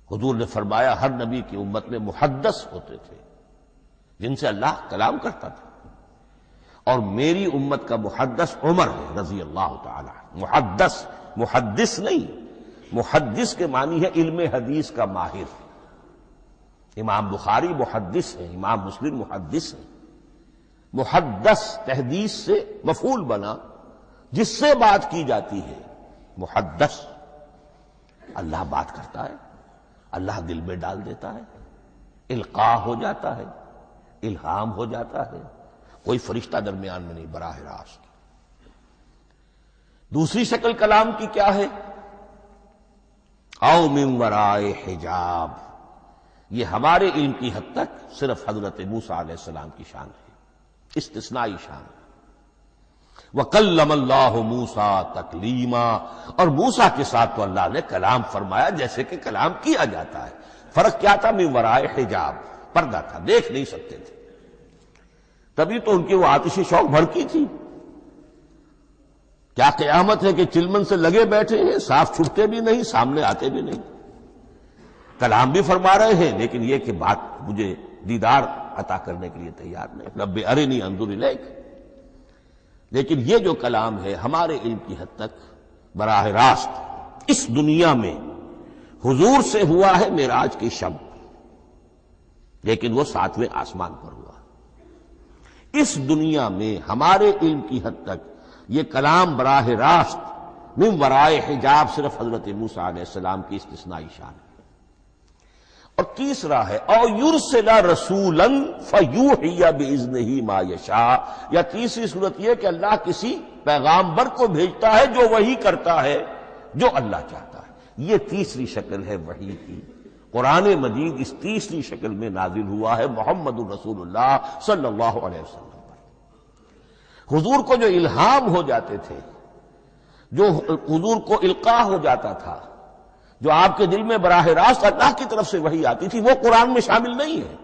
حضور نے فرمایا ہر نبی کی امت میں محدث ہوتے تھے جن سے اللہ کلام کرتا تھا، اور میری امت کا محدث عمر ہے رضی اللہ تعالی عنہ۔ محدث نہیں، محدث کے معنی ہے علم حدیث کا ماہر۔ امام بخاری محدث ہے، امام مسلم محدث ہے۔ محدث تحدیث سے مفعول بنا جس سے بات کی جاتی ہے، محدث۔ اللہ بات کرتا ہے، اللہ دل میں ڈال دیتا ہے، القاء ہو جاتا ہے، الہام ہو جاتا ہے، کوئی فرشتہ درمیان میں نہیں، براہ راست۔ دوسری شکل کلام کی کیا ہے؟ او من ورائے حجاب، یہ ہمارے علم کی حد تک صرف حضرت موسیٰ علیہ السلام کی شان ہے، استثنائی شان ہے۔ وَكَلَّمَ اللَّهُ مُوسَىٰ تَكْلِيمًا، اور موسیٰ کے ساتھ تو اللہ نے کلام فرمایا جیسے کہ کلام کیا جاتا ہے۔ فرق کیا تھا؟ من ورائے حجاب، پردہ تھا، دیکھ نہیں سکتے تھے، تبھی تو ان کی وہ آتشی شوق بھڑکی تھی۔ کیا قیامت ہے کہ چلمن سے لگے بیٹھے ہیں، صاف چھٹتے بھی نہیں، سامنے آتے بھی نہیں، کلام بھی فرما رہے ہیں لیکن یہ کہ بات مجھے دیدار عطا کرنے کے لیے تیار نہیں، رب ارنی انظر الیک۔ لیکن یہ جو کلام ہے ہمارے علم کی حد تک براہ راست اس دنیا میں حضور سے ہوا ہے معراج کی شب، لیکن وہ 7ویں آسمان پر ہوا۔ اس دنیا میں ہمارے علم کی حد تک یہ کلام براہ راست من ورائے حجاب صرف حضرت موسیٰ علیہ السلام کی استثنائی شان ہے۔ اور تیسرا ہے او یرسل رسولا فیوحی باذنہ ما یشاء، یا تیسری صورت یہ کہ اللہ کسی پیغامبر کو بھیجتا ہے جو وحی کرتا ہے جو اللہ چاہتا ہے۔ یہ تیسری شکل ہے وحی کی۔ قرآن مجید اس تیسری شکل میں نازل ہوا ہے محمد الرسول اللہ صلی اللہ علیہ وسلم پر۔ حضور کو جو الہام ہو جاتے تھے، جو حضور کو القاء ہو جاتا تھا، جو آپ کے دل میں براہ راست اللہ کی طرف سے وحی آتی تھی، وہ قرآن میں شامل نہیں ہے۔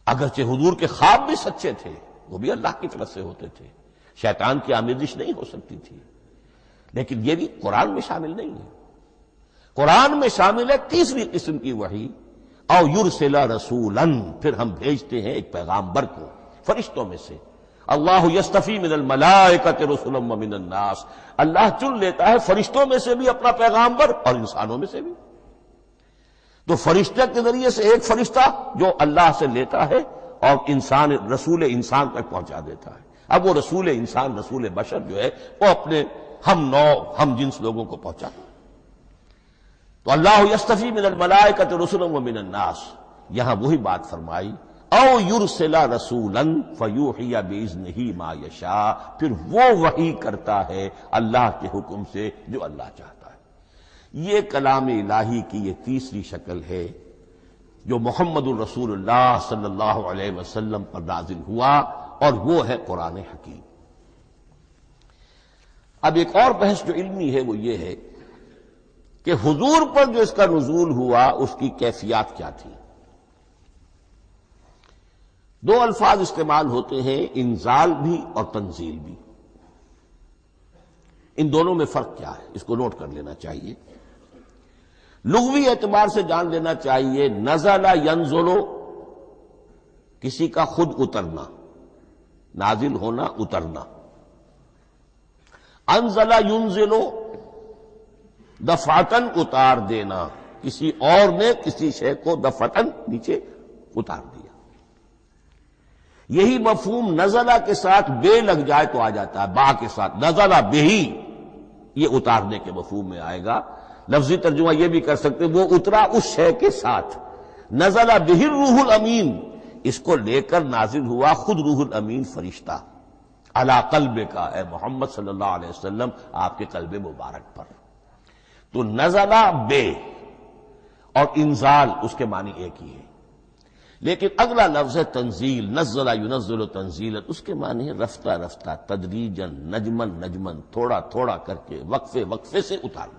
اگرچہ حضور کے خواب بھی سچے تھے، وہ بھی اللہ کی طرف سے ہوتے تھے، شیطان کی آمیزش نہیں ہو سکتی تھی، لیکن یہ بھی قرآن میں شامل نہیں ہے۔ قرآن میں شامل ہے تیسری قسم کی وحی، او یرسل رسولا، پھر ہم بھیجتے ہیں ایک پیغامبر کو فرشتوں میں سے۔ اللہ یستفی من الملائکۃ رسلا ومن الناس، اللہ چن لیتا ہے فرشتوں میں سے بھی اپنا پیغامبر اور انسانوں میں سے بھی۔ تو فرشتے کے ذریعے سے ایک فرشتہ جو اللہ سے لیتا ہے اور انسان رسول انسان تک پہنچا دیتا ہے۔ اب وہ رسول انسان، رسول بشر جو ہے وہ اپنے ہم نوع ہم جنس لوگوں کو پہنچاتا ہے۔ تو اللہ یستفی من الملائکۃ رسلا ومن الناس، یہاں وہی بات فرمائی او یرسل رسولا فیوحی باذنہ ما یشاء، پھر وہ وحی کرتا ہے اللہ کے حکم سے جو اللہ چاہتا ہے۔ یہ کلام الہی کی یہ تیسری شکل ہے جو محمد الرسول اللہ صلی اللہ علیہ وسلم پر نازل ہوا، اور وہ ہے قرآن حکیم۔ اب ایک اور بحث جو علمی ہے وہ یہ ہے کہ حضور پر جو اس کا نزول ہوا اس کی کیفیات کیا تھی۔ دو الفاظ استعمال ہوتے ہیں، انزال بھی اور تنزیل بھی۔ ان دونوں میں فرق کیا ہے اس کو نوٹ کر لینا چاہیے۔ لغوی اعتبار سے جان لینا چاہیے، نزل ینزل کسی کا خود اترنا، نازل ہونا، اترنا۔ انزل ینزل دفعتن اتار دینا، کسی اور نے کسی شے کو دفعتن نیچے اتار دیا۔ یہی مفہوم نزلہ کے ساتھ بے لگ جائے تو آ جاتا ہے، با کے ساتھ نزلہ بہی، یہ اتارنے کے مفہوم میں آئے گا۔ لفظی ترجمہ یہ بھی کر سکتے وہ اترا اس شے کے ساتھ۔ نزلہ بہ الروح الامین، اس کو لے کر نازل ہوا خود روح الامین فرشتہ علی قلبک، اے محمد صلی اللہ علیہ وسلم آپ کے قلب مبارک پر۔ تو نزلہ بے اور انزال اس کے معنی ایک ہی ہے۔ لیکن اگلا لفظ ہے تنزیل، نزل ینزل تنزیلا، اس کے معنی ہے رفتہ رفتہ، تدریجن، نجمن نجمن، تھوڑا تھوڑا کر کے، وقفے وقفے سے اتارنا۔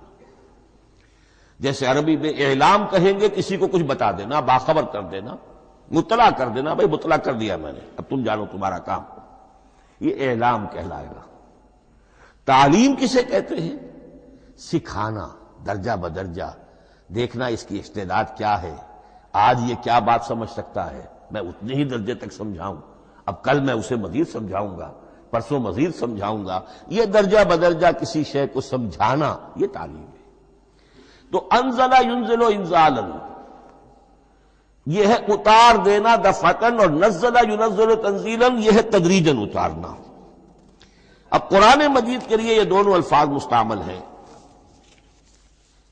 جیسے عربی میں اعلام کہیں گے، کسی کو کچھ بتا دینا، باخبر کر دینا، مطلع کر دینا، بھائی مطلع کر دیا میں نے، اب تم جانو تمہارا کام، یہ اعلام کہلائے گا۔ تعلیم کسے کہتے ہیں؟ سکھانا، درجہ بدرجہ، دیکھنا اس کی استعداد کیا ہے، آج یہ کیا بات سمجھ سکتا ہے، میں اتنے ہی درجے تک سمجھاؤں، اب کل میں اسے مزید سمجھاؤں گا، پرسوں مزید سمجھاؤں گا، یہ درجہ بدرجہ کسی شے کو سمجھانا، یہ تعلیم ہے۔ تو انزل ینزل انزالا، یہ ہے اتار دینا دفعتاً، اور نزل ینزل تنزیلا، یہ ہے تدریجاً اتارنا۔ اب قرآن مجید کے لیے یہ دونوں الفاظ مستعمل ہیں،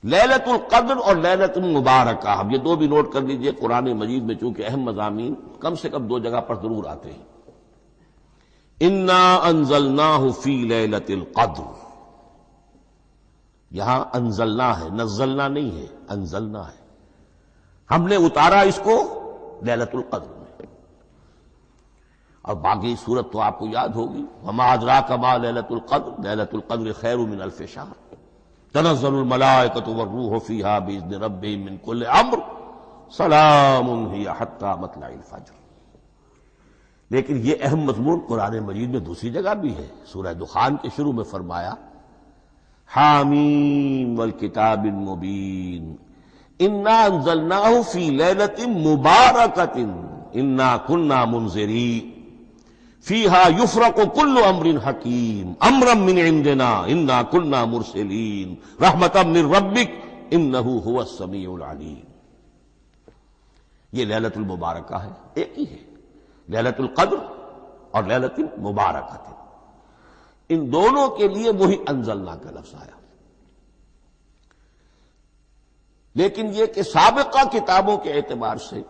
لیلۃ القدر اور لیلۃ المبارکہ۔ اب یہ دو بھی نوٹ کر لیجئے، قرآن مجید میں چونکہ اہم مضامین کم سے کم دو جگہ پر ضرور آتے ہیں۔ انا انزلناہ فی لیلۃ القدر، یہاں انزلنا ہے، نزلنا نہیں ہے، انزلنا ہے، ہم نے اتارا اس کو لیلۃ القدر میں۔ اور باقی صورت تو آپ کو یاد ہوگی، وما ادراک ما لیلۃ القدر، لیلۃ القدر خیر من الف شہر، تنزل الملائکۃ والروح فیہا باذن ربہم من کل امر، سلام ہی حتی مطلع الفجر۔ لیکن یہ اہم مضمون قرآن مجید میں دوسری جگہ بھی ہے، سورہ دخان کے شروع میں فرمایا حامیم والکتاب المبین انا انزلناہ فی لیلۃ مبارکۃ انا کنا منذرین فیہا یفرق کل امر حکیم امرا من عندنا انا کنا مرسلین رحمتا من ربک انہ هو السمیع العلیم۔ یہ لیلۃ المبارکہ ہے، ایک ہی ہے، لیلۃ القدر اور لیلۃ المبارکہ، ان دونوں کے لیے وہی انزلنا کا لفظ آیا۔ لیکن یہ کہ سابقہ کتابوں کے اعتبار سے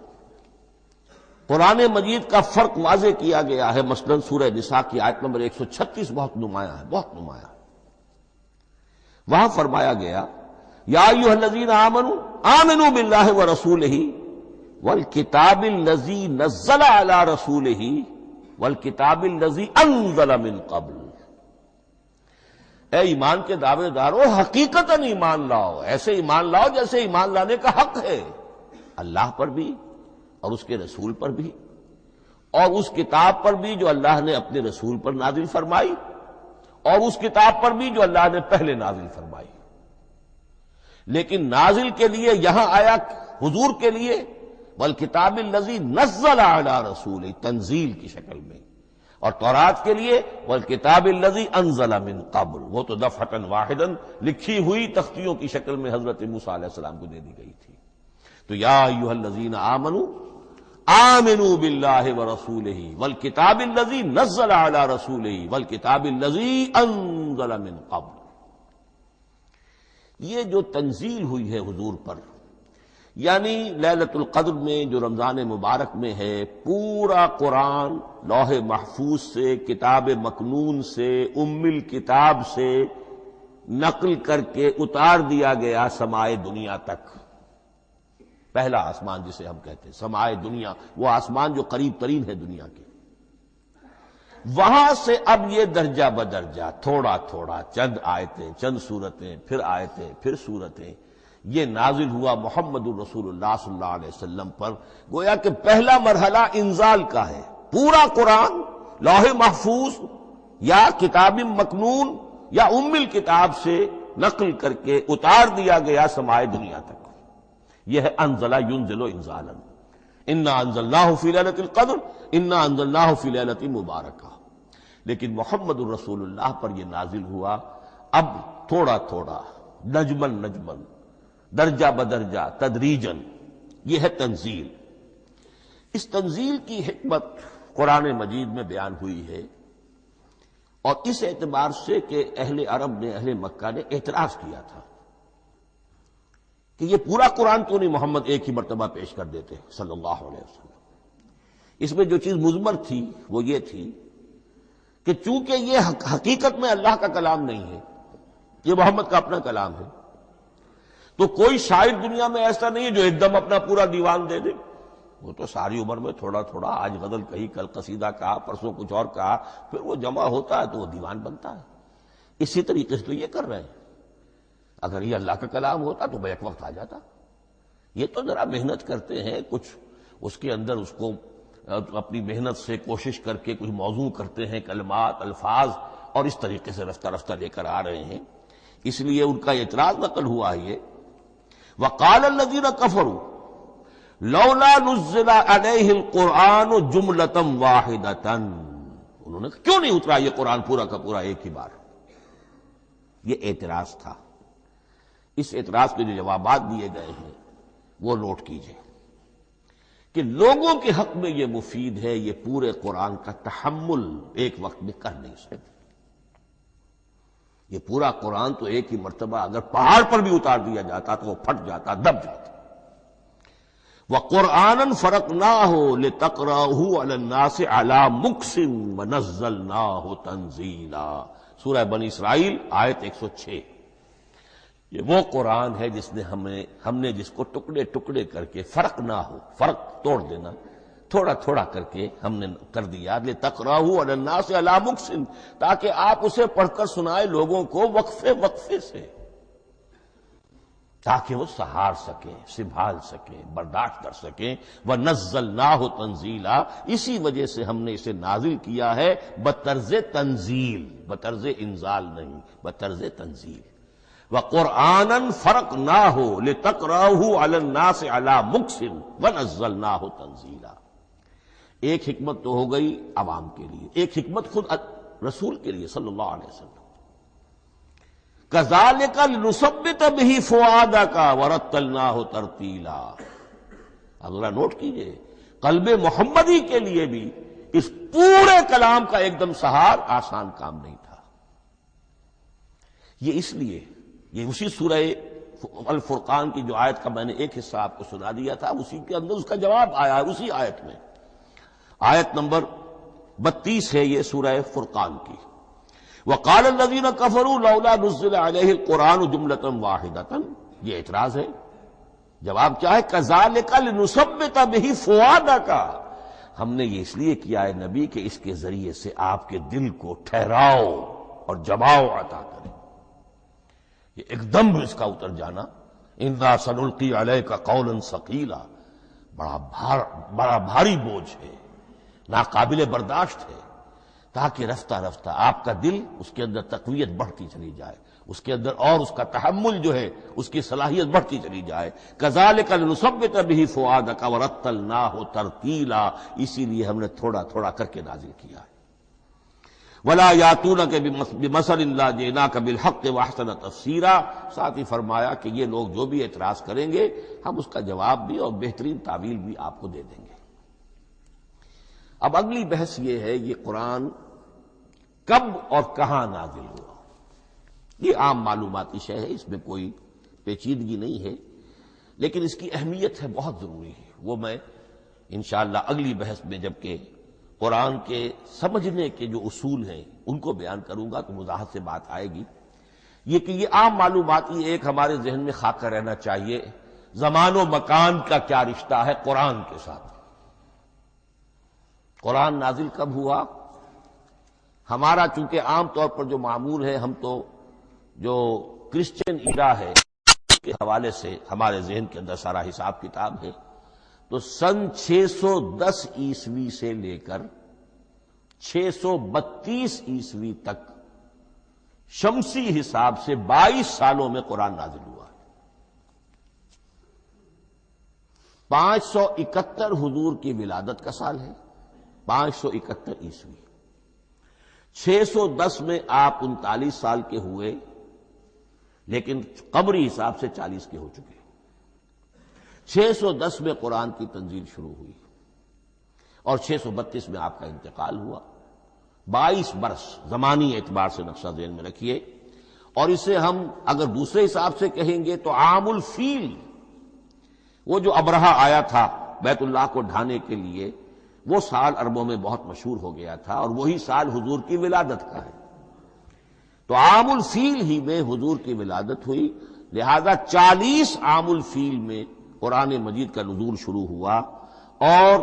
قرآن مجید کا فرق واضح کیا گیا ہے، مثلا سورہ نساء کی آیت نمبر 136 بہت نمایاں ہے، بہت نمایاں۔ وہاں فرمایا گیا یا ایھا الذین آمنوا آمنوا باللہ ورسولہ والکتاب الذی نزل علی رسولہ والکتاب الذی انزل من قبل۔ اے ایمان کے دعوے دارو، حقیقتاً ایمان لاؤ، ایسے ایمان لاؤ جیسے ایمان لانے کا حق ہے، اللہ پر بھی اور اس کے رسول پر بھی، اور اس کتاب پر بھی جو اللہ نے اپنے رسول پر نازل فرمائی، اور اس کتاب پر بھی جو اللہ نے پہلے نازل فرمائی۔ لیکن نازل کے لیے یہاں آیا حضور کے لیے والکتاب الذی نزل علی رسولہ، تنزیل کی شکل میں، اور تورات کے لیے والکتاب الذی انزل من قبل، وہ تو دفعۃ واحداً لکھی ہوئی تختیوں کی شکل میں حضرت موسیٰ علیہ السلام کو دے دی گئی تھی۔ تو یا ایھا الذین آمنوا آمنوا باللہ ورسولہ والکتاب الذی نزل علی رسولہ والکتاب الذی انزل من قبل۔ یہ جو تنزیل ہوئی ہے حضور پر، یعنی لیلۃ القدر میں جو رمضان مبارک میں ہے، پورا قرآن لوح محفوظ سے، کتاب مکنون سے، ام الکتاب سے نقل کر کے اتار دیا گیا سمائے دنیا تک۔ پہلا آسمان جسے ہم کہتے ہیں سمائے دنیا، وہ آسمان جو قریب ترین ہے دنیا کے، وہاں سے اب یہ درجہ بدرجہ، تھوڑا تھوڑا، چند آیتیں، چند سورتیں، پھر آیتیں، پھر سورتیں، یہ نازل ہوا محمد الرسول اللہ صلی اللہ علیہ وسلم پر۔ گویا کہ پہلا مرحلہ انزال کا ہے، پورا قرآن لوح محفوظ یا کتاب مکنون یا ام الکتاب سے نقل کر کے اتار دیا گیا سمائے دنیا تک۔ یہ ہے انزل ینزل انزالا، انا انزلناہ فی لیلۃ القدر انا انزلناہ فی لیلۃ مبارکہ۔ لیکن محمد الرسول اللہ پر یہ نازل ہوا اب تھوڑا تھوڑا، نجمن نجمن، درجہ بدرجہ، تدریجن، یہ ہے تنزیل۔ اس تنزیل کی حکمت قرآن مجید میں بیان ہوئی ہے، اور اس اعتبار سے کہ اہل عرب نے، اہل مکہ نے اعتراض کیا تھا کہ یہ پورا قرآن کیوں نہیں محمد ایک ہی مرتبہ پیش کر دیتے صلی اللہ علیہ وسلم۔ اس میں جو چیز مضمر تھی وہ یہ تھی کہ چونکہ یہ حقیقت میں اللہ کا کلام نہیں ہے، یہ محمد کا اپنا کلام ہے، تو کوئی شاعر دنیا میں ایسا نہیں ہے جو ایک دم اپنا پورا دیوان دے دے، وہ تو ساری عمر میں تھوڑا تھوڑا، آج غزل کہی، کل قصیدہ کہا، پرسوں کچھ اور کہا، پھر وہ جمع ہوتا ہے تو وہ دیوان بنتا ہے۔ اسی طریقے سے تو یہ کر رہے ہیں۔ اگر یہ اللہ کا کلام ہوتا تو بیک وقت آ جاتا۔ یہ تو ذرا محنت کرتے ہیں، کچھ اس کے اندر اس کو اپنی محنت سے کوشش کر کے کچھ موضوع کرتے ہیں، کلمات، الفاظ، اور اس طریقے سے رفتہ رفتہ لے کر آ رہے ہیں۔ اس لیے ان کا اعتراض نقل ہوا ہے یہ وقال الذین کفروا لولا نزل علیہ القرآن جملۃ واحدۃ، انہوں نے کیوں نہیں اترا یہ قرآن پورا کا پورا ایک ہی بار؟ یہ اعتراض تھا۔ اس اعتراض کے جو جوابات دیے گئے ہیں وہ نوٹ کیجئے کہ لوگوں کے حق میں یہ مفید ہے، یہ پورے قرآن کا تحمل ایک وقت میں کر نہیں سکتے۔ یہ پورا قرآن تو ایک ہی مرتبہ اگر پہاڑ پر بھی اتار دیا جاتا تو وہ پھٹ جاتا، دب جاتا۔ وَقُرْآنًا فَرَقْنَاهُ لِتَقْرَأَهُ عَلَى النَّاسِ عَلَى مُكْثٍ وَنَزَّلْنَاهُ تَنزِيلًا، سورہ بنی اسرائیل آیت 106۔ یہ وہ قرآن ہے جس نے ہم نے جس کو ٹکڑے ٹکڑے کر کے، فرق نہ ہو، فرق توڑ دینا، تھوڑا تھوڑا کر کے ہم نے کر دیا، لِتَقْرَأَهُ عَلَى النَّاسِ عَلَى مُكْثٍ، تاکہ آپ اسے پڑھ کر سنائے لوگوں کو وقفے وقفے سے، تاکہ وہ سہار سکیں، سنبھال سکیں، برداشت کر سکیں۔ وَنَزَّلْنَاهُ تَنزِيلًا، اسی وجہ سے ہم نے اسے نازل کیا ہے بطرز تنزیل، بطرز انزال نہیں، بطرز تنزیل۔ وَقُرْآنًا فَرَقْنَاهُ لِتَقْرَأَهُ عَلَى النَّاسِ عَلَى مُكْثٍ وَنَزَّلْنَاهُ تَنزِيلًا۔ ایک حکمت تو ہو گئی عوام کے لیے، ایک حکمت خود رسول کے لیے صلی اللہ علیہ وسلم۔ كَذَلِكَ لِنُثَبِّتَ بِهِ فُؤَادَكَ وَرَتَّلْنَاهُ تَرْتِيلًا۔ اب ذرا نوٹ کیجئے، قلب محمدی کے لیے بھی اس پورے کلام کا ایک دم سہار آسان کام نہیں تھا۔ یہ اس لیے، یہ اسی سورہ الفرقان کی جو آیت کا میں نے ایک حصہ آپ کو سنا دیا تھا، اسی کے اندر اس کا جواب آیا ہے، اسی آیت میں، آیت نمبر 32 ہے یہ سورہ فرقان کی۔ وقال الذین کفروا لولا نزل علیہ القرآن جملۃ واحدۃ، یہ اعتراض ہے۔ جواب کیا ہے؟ کذالک لنثبت بہ فؤادک، ہم نے یہ اس لیے کیا ہے نبی کہ اس کے ذریعے سے آپ کے دل کو ٹھہراؤ اور جماؤ عطا کرے، یہ ایک دم اس کا اتر جانا۔ انا سنلقی علیک قولا ثقیلا، بڑا بھاری بوجھ ہے، ناقابل برداشت ہے، تاکہ رفتہ رفتہ آپ کا دل، اس کے اندر تقویت بڑھتی چلی جائے، اس کے اندر اور اس کا تحمل جو ہے اس کی صلاحیت بڑھتی چلی جائے۔ کذالک لنثبت بہ فؤادک ورتلناہ ترتیلا، اسی لیے ہم نے تھوڑا تھوڑا کر کے نازل کیا ہے۔ ولا یاتونک بمثل الا جئناک بالحق واحسن تفسیرا، ساتھ ہی فرمایا کہ یہ لوگ جو بھی اعتراض کریں گے ہم اس کا جواب بھی اور بہترین تعویل بھی آپ کو دے دیں گے۔ اب اگلی بحث یہ ہے، یہ قرآن کب اور کہاں نازل ہوا؟ یہ عام معلوماتی شے ہے، اس میں کوئی پیچیدگی نہیں ہے، لیکن اس کی اہمیت ہے، بہت ضروری ہے۔ وہ میں انشاءاللہ اگلی بحث میں جبکہ قرآن کے سمجھنے کے جو اصول ہیں ان کو بیان کروں گا تو وضاحت سے بات آئے گی۔ یہ کہ یہ عام معلوماتی ایک ہمارے ذہن میں خاکہ رہنا چاہیے، زمان و مکان کا کیا رشتہ ہے قرآن کے ساتھ۔ قرآن نازل کب ہوا؟ ہمارا چونکہ عام طور پر جو معمول ہے، ہم تو جو کرسچن ایرا ہے اس کے حوالے سے ہمارے ذہن کے اندر سارا حساب کتاب ہے، تو سن 610 عیسوی سے لے کر 632 عیسوی تک شمسی حساب سے 22 سالوں میں قرآن نازل ہوا ہے۔ 571 حضور کی ولادت کا سال ہے، 571 عیسوی۔ 610 میں آپ 39 سال کے ہوئے، لیکن قمری حساب سے 40 کے ہو چکے۔ 610 میں قرآن کی تنزیل شروع ہوئی اور 632 میں آپ کا انتقال ہوا۔ 22 برس زمانی اعتبار سے نقشہ ذہن میں رکھیے، اور اسے ہم اگر دوسرے حساب سے کہیں گے تو عام الفیل، وہ جو ابرہہ آیا تھا بیت اللہ کو ڈھانے کے لیے، وہ سال عربوں میں بہت مشہور ہو گیا تھا، اور وہی سال حضور کی ولادت کا ہے، تو عام الفیل ہی میں حضور کی ولادت ہوئی، لہذا 40 عام الفیل میں قرآن مجید کا نزول شروع ہوا، اور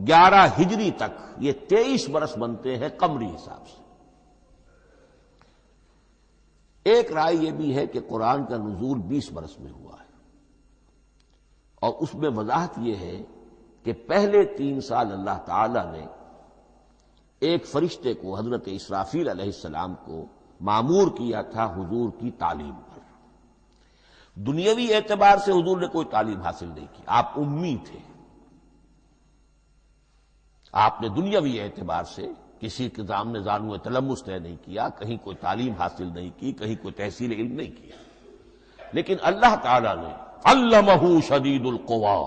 11 ہجری تک یہ 23 برس بنتے ہیں قمری حساب سے۔ ایک رائے یہ بھی ہے کہ قرآن کا نزول 20 برس میں ہوا ہے، اور اس میں وضاحت یہ ہے کہ پہلے 3 سال اللہ تعالی نے ایک فرشتے کو، حضرت اسرافیل علیہ السلام کو مامور کیا تھا حضور کی تعلیم پر۔ دنیاوی اعتبار سے حضور نے کوئی تعلیم حاصل نہیں کی، آپ امی تھے، آپ نے دنیاوی اعتبار سے کسی کے سامنے زانو تلمس طے نہیں کیا، کہیں کوئی تعلیم حاصل نہیں کی، کہیں کوئی تحصیل علم نہیں کیا، لیکن اللہ تعالیٰ نے علمہ شدید القوا،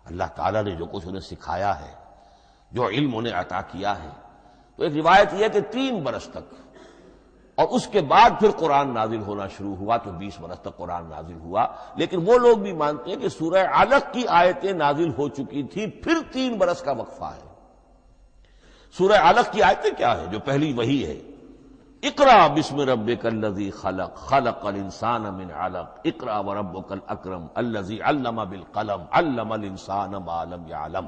اللہ تعالیٰ نے جو کچھ انہیں سکھایا ہے، جو علم انہیں عطا کیا ہے، تو ایک روایت یہ ہے کہ 3 برس تک، اور اس کے بعد پھر قرآن نازل ہونا شروع ہوا تو 20 برس تک قرآن نازل ہوا۔ لیکن وہ لوگ بھی مانتے ہیں کہ سورہ علق کی آیتیں نازل ہو چکی تھی، پھر 3 برس کا وقفہ ہے۔ سورہ علق کی آیتیں کیا ہے؟ جو پہلی وحی ہے، اقرأ بسم ربک الذی خلق خلق الانسان من علق اقرأ وربک الاکرم الذی علم بالقلم علم الانسان ما لم یعلم۔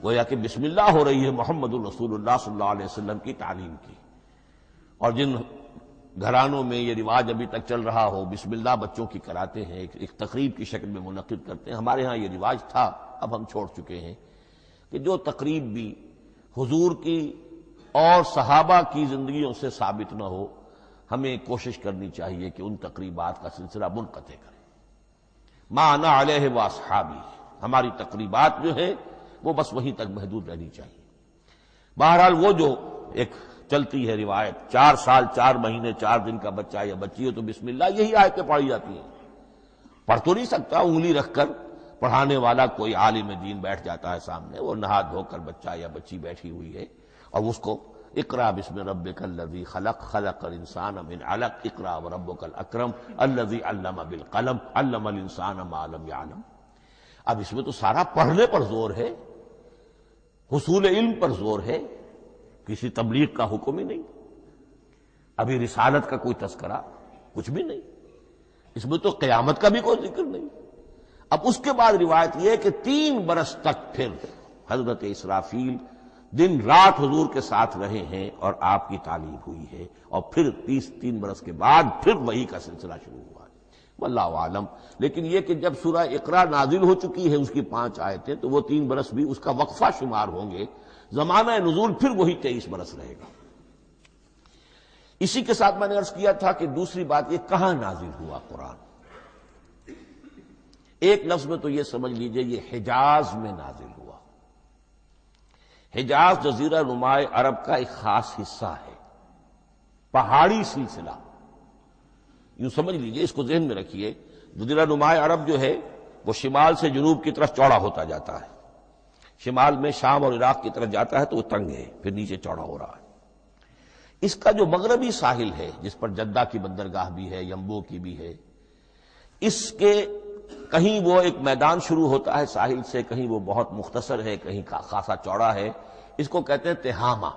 گویا کہ بسم اللہ ہو رہی ہے محمد الرسول اللہ صلی اللہ علیہ وسلم کی تعلیم کی، اور جن گھرانوں میں یہ رواج ابھی تک چل رہا ہو، بسم اللہ بچوں کی کراتے ہیں، ایک تقریب کی شکل میں منعقد کرتے ہیں، ہمارے ہاں یہ رواج تھا، اب ہم چھوڑ چکے ہیں، کہ جو تقریب بھی حضور کی اور صحابہ کی زندگیوں سے ثابت نہ ہو، ہمیں کوشش کرنی چاہیے کہ ان تقریبات کا سلسلہ منقطع کریں۔ ما انا علیہ واصحابی، ہماری تقریبات جو ہیں وہ بس وہیں تک محدود رہنی چاہیے۔ بہرحال وہ جو ایک چلتی ہے روایت، 4 سال 4 مہینے 4 دن کا بچہ یا بچی ہو تو بسم اللہ یہی آیتیں پڑھی جاتی ہیں، پڑھ تو نہیں سکتا، انگلی رکھ کر پڑھانے والا کوئی عالم دین بیٹھ جاتا ہے سامنے، وہ نہا دھو کر بچہ یا بچی بیٹھی ہوئی ہے، اور اس کو اقرأ بسم ربک الذی خلق خلق الانسان من علق اقرأ وربک الاکرم الذی علم بالقلم علم الانسان ما لم یعلم۔ اب اس میں تو سارا پڑھنے پر زور ہے، حصول علم پر زور ہے، کسی تبلیغ کا حکم ہی نہیں، ابھی رسالت کا کوئی تذکرہ کچھ بھی نہیں، اس میں تو قیامت کا بھی کوئی ذکر نہیں۔ اب اس کے بعد روایت یہ ہے کہ 3 برس تک پھر حضرت اسرافیل دن رات حضور کے ساتھ رہے ہیں اور آپ کی تعلیم ہوئی ہے، اور پھر 3 برس کے بعد پھر وحی کا سلسلہ شروع ہوا ہے، واللہ عالم۔ لیکن یہ کہ جب سورہ اقرا نازل ہو چکی ہے، اس کی 5 آیتیں، تو وہ 3 برس بھی اس کا وقفہ شمار ہوں گے، زمانہ نزول پھر وہی 23 برس رہے گا۔ اسی کے ساتھ میں نے عرض کیا تھا کہ دوسری بات یہ کہاں نازل ہوا قرآن۔ ایک لفظ میں تو یہ سمجھ لیجئے یہ حجاز میں نازل ہوا۔ حجاز جزیرہ نماء عرب کا ایک خاص حصہ ہے، پہاڑی سلسلہ، یوں سمجھ لیجئے، اس کو ذہن میں رکھیے۔ جزیرہ نماء عرب جو ہے وہ شمال سے جنوب کی طرف چوڑا ہوتا جاتا ہے، شمال میں شام اور عراق کی طرف جاتا ہے تو وہ تنگ ہے، پھر نیچے چوڑا ہو رہا ہے۔ اس کا جو مغربی ساحل ہے، جس پر جدہ کی بندرگاہ بھی ہے، یمبو کی بھی ہے، اس کے کہیں وہ ایک میدان شروع ہوتا ہے ساحل سے، کہیں وہ بہت مختصر ہے، کہیں خاصا چوڑا ہے، اس کو کہتے ہیں تہامہ۔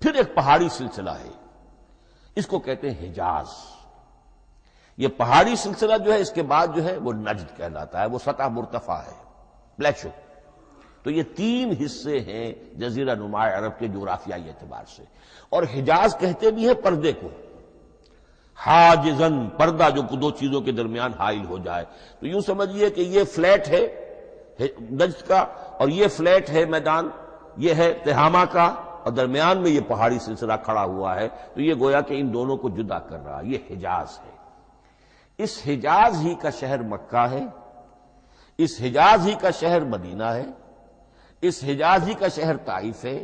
پھر ایک پہاڑی سلسلہ ہے، اس کو کہتے ہیں حجاز۔ یہ پہاڑی سلسلہ جو ہے اس کے بعد جو ہے وہ نجد کہلاتا ہے، وہ سطح مرتفع ہے، پلیشو۔ تو یہ 3 حصے ہیں جزیرہ نماء عرب کے جغرافیائی اعتبار سے، اور حجاز کہتے بھی ہیں پردے کو، حاجزن، پردہ جو 2 چیزوں کے درمیان حائل ہو جائے۔ تو یوں سمجھیے کہ یہ فلیٹ ہے نجد کا، اور یہ فلیٹ ہے میدان، یہ ہے تہامہ کا، اور درمیان میں یہ پہاڑی سلسلہ کھڑا ہوا ہے، تو یہ گویا کہ ان دونوں کو جدا کر رہا، یہ حجاز ہے۔ اس حجاز ہی کا شہر مکہ ہے، اس حجاز ہی کا شہر مدینہ ہے، اس حجاز ہی کا شہر طائف ہے،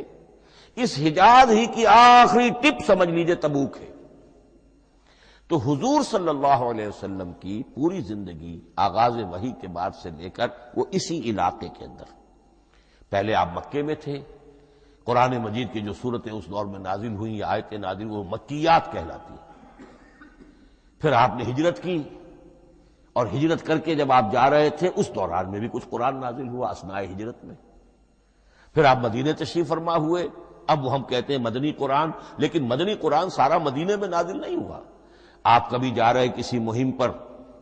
اس حجاز ہی کی آخری ٹپ سمجھ لیجئے تبوک ہے۔ تو حضور صلی اللہ علیہ وسلم کی پوری زندگی آغاز وحی کے بعد سے لے کر وہ اسی علاقے کے اندر، پہلے آپ مکے میں تھے، قرآن مجید کی جو صورتیں اس دور میں نازل ہوئیں یا آیتیں نازل وہ مکیات کہلاتی ہیں۔ پھر آپ نے ہجرت کی، اور ہجرت کر کے جب آپ جا رہے تھے اس دوران میں بھی کچھ قرآن نازل ہوا اثناء ہجرت میں۔ پھر آپ مدینے تشریف فرما ہوئے، اب وہ ہم کہتے ہیں مدنی قرآن، لیکن مدنی قرآن سارا مدینے میں نازل نہیں ہوا۔ آپ کبھی جا رہے کسی مہم پر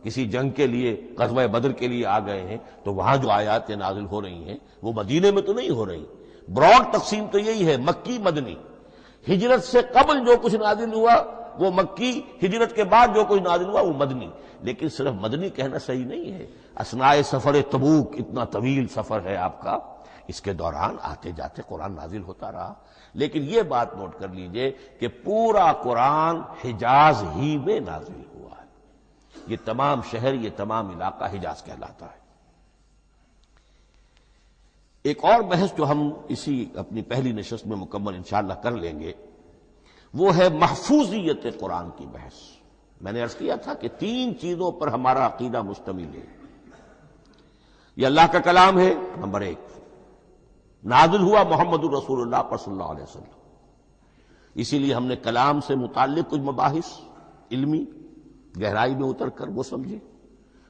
کسی جنگ کے لیے، غزوہ بدر کے لیے آ گئے ہیں، تو وہاں جو آیات نازل ہو رہی ہیں وہ مدینے میں تو نہیں ہو رہی. براڈ تقسیم تو یہی ہے، مکی مدنی. ہجرت سے قبل جو کچھ نازل ہوا وہ مکی، ہجرت کے بعد جو کچھ نازل ہوا وہ مدنی. لیکن صرف مدنی کہنا صحیح نہیں ہے. اثناء سفر تبوک، اتنا طویل سفر ہے آپ کا، اس کے دوران آتے جاتے قرآن نازل ہوتا رہا. لیکن یہ بات نوٹ کر لیجئے کہ پورا قرآن حجاز ہی میں نازل ہوا ہے. یہ تمام شہر، یہ تمام علاقہ حجاز کہلاتا ہے. ایک اور بحث جو ہم اسی اپنی پہلی نشست میں مکمل انشاءاللہ کر لیں گے، وہ ہے محفوظیت قرآن کی بحث. میں نے عرض کیا تھا کہ 3 چیزوں پر ہمارا عقیدہ مشتمل ہے. یہ اللہ کا کلام ہے، نمبر 1. نازل ہوا محمد الرسول اللہ پر صلی اللہ علیہ وسلم. اسی لیے ہم نے کلام سے متعلق کچھ مباحث علمی گہرائی میں اتر کر وہ سمجھے.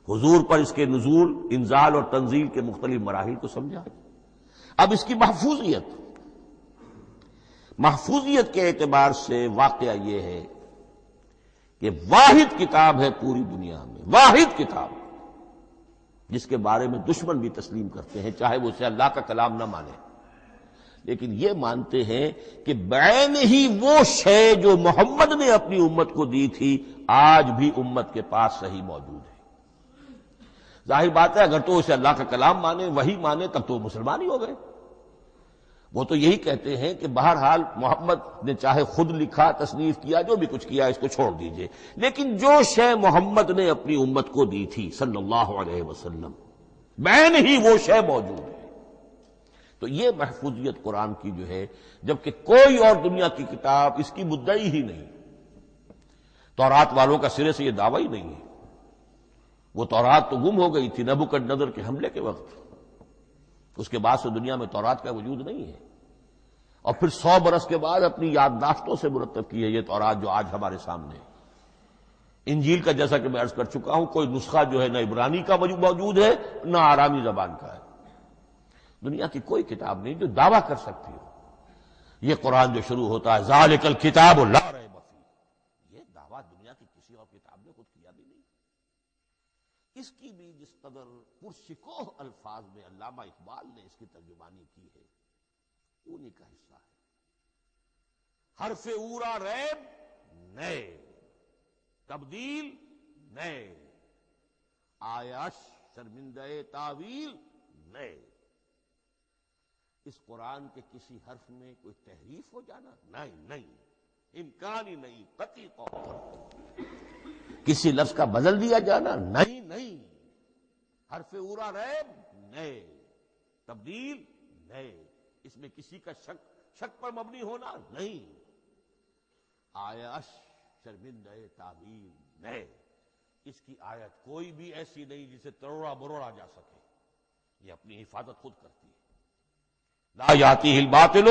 حضور پر اس کے نزول، انزال اور تنزیل کے مختلف مراحل کو سمجھا. اب اس کی محفوظیت کے اعتبار سے واقعہ یہ ہے کہ واحد کتاب ہے پوری دنیا میں، واحد کتاب جس کے بارے میں دشمن بھی تسلیم کرتے ہیں، چاہے وہ اسے اللہ کا کلام نہ مانے، لیکن یہ مانتے ہیں کہ بعین ہی وہ شے جو محمد نے اپنی امت کو دی تھی آج بھی امت کے پاس صحیح موجود ہے. ظاہر بات ہے اگر تو اسے اللہ کا کلام مانے، وہی مانے، تب تو مسلمان ہی ہو گئے. وہ تو یہی کہتے ہیں کہ بہرحال محمد نے چاہے خود لکھا، تصنیف کیا، جو بھی کچھ کیا اس کو چھوڑ دیجئے، لیکن جو شے محمد نے اپنی امت کو دی تھی صلی اللہ علیہ وسلم بعین ہی وہ شے موجود ہے. تو یہ محفوظیت قرآن کی جو ہے، جبکہ کوئی اور دنیا کی کتاب اس کی مدعی ہی نہیں. تورات والوں کا سرے سے یہ دعویٰ ہی نہیں ہے. وہ تورات تو گم ہو گئی تھی نبوکدنضر کے حملے کے وقت، اس کے بعد سے دنیا میں تورات کا وجود نہیں ہے. اور پھر 100 برس کے بعد اپنی یادداشتوں سے مرتب کی ہے یہ تورات جو آج ہمارے سامنے ہے. انجیل کا جیسا کہ میں عرض کر چکا ہوں، کوئی نسخہ جو ہے نہ عبرانی کا موجود ہے نہ آرامی زبان کا ہے. دنیا کی کوئی کتاب نہیں جو دعویٰ کر سکتی ہو. یہ قرآن جو شروع ہوتا ہے ذالک الکتاب لا ریب فیہ، یہ دعویٰ دنیا کی کسی اور کتاب نے خود کیا بھی نہیں. اس کی بھی جس قدر پرشکوہ الفاظ میں علامہ اقبال نے اس کی ترجمانی کی ہے، انہی کا حصہ ہے. حرف اورا ریب نئے، تبدیل نئے، آیش شرمندہ تعویل نئے. اس قرآن کے کسی حرف میں کوئی تحریف ہو جانا نہیں، امکان ہی نہیں، قطعی طور پر. کسی لفظ کا بدل دیا جانا نہیں. حرف اورا ریب نئے، تبدیل نئے، اس میں کسی کا شک پر مبنی ہونا نہیں. آیش شرمندہ تعویل نئے. اس کی آیت کوئی بھی ایسی نہیں جسے تروڑا مروڑا جا سکے. یہ اپنی حفاظت خود کرتی ہے. لا یاتیہ الباطل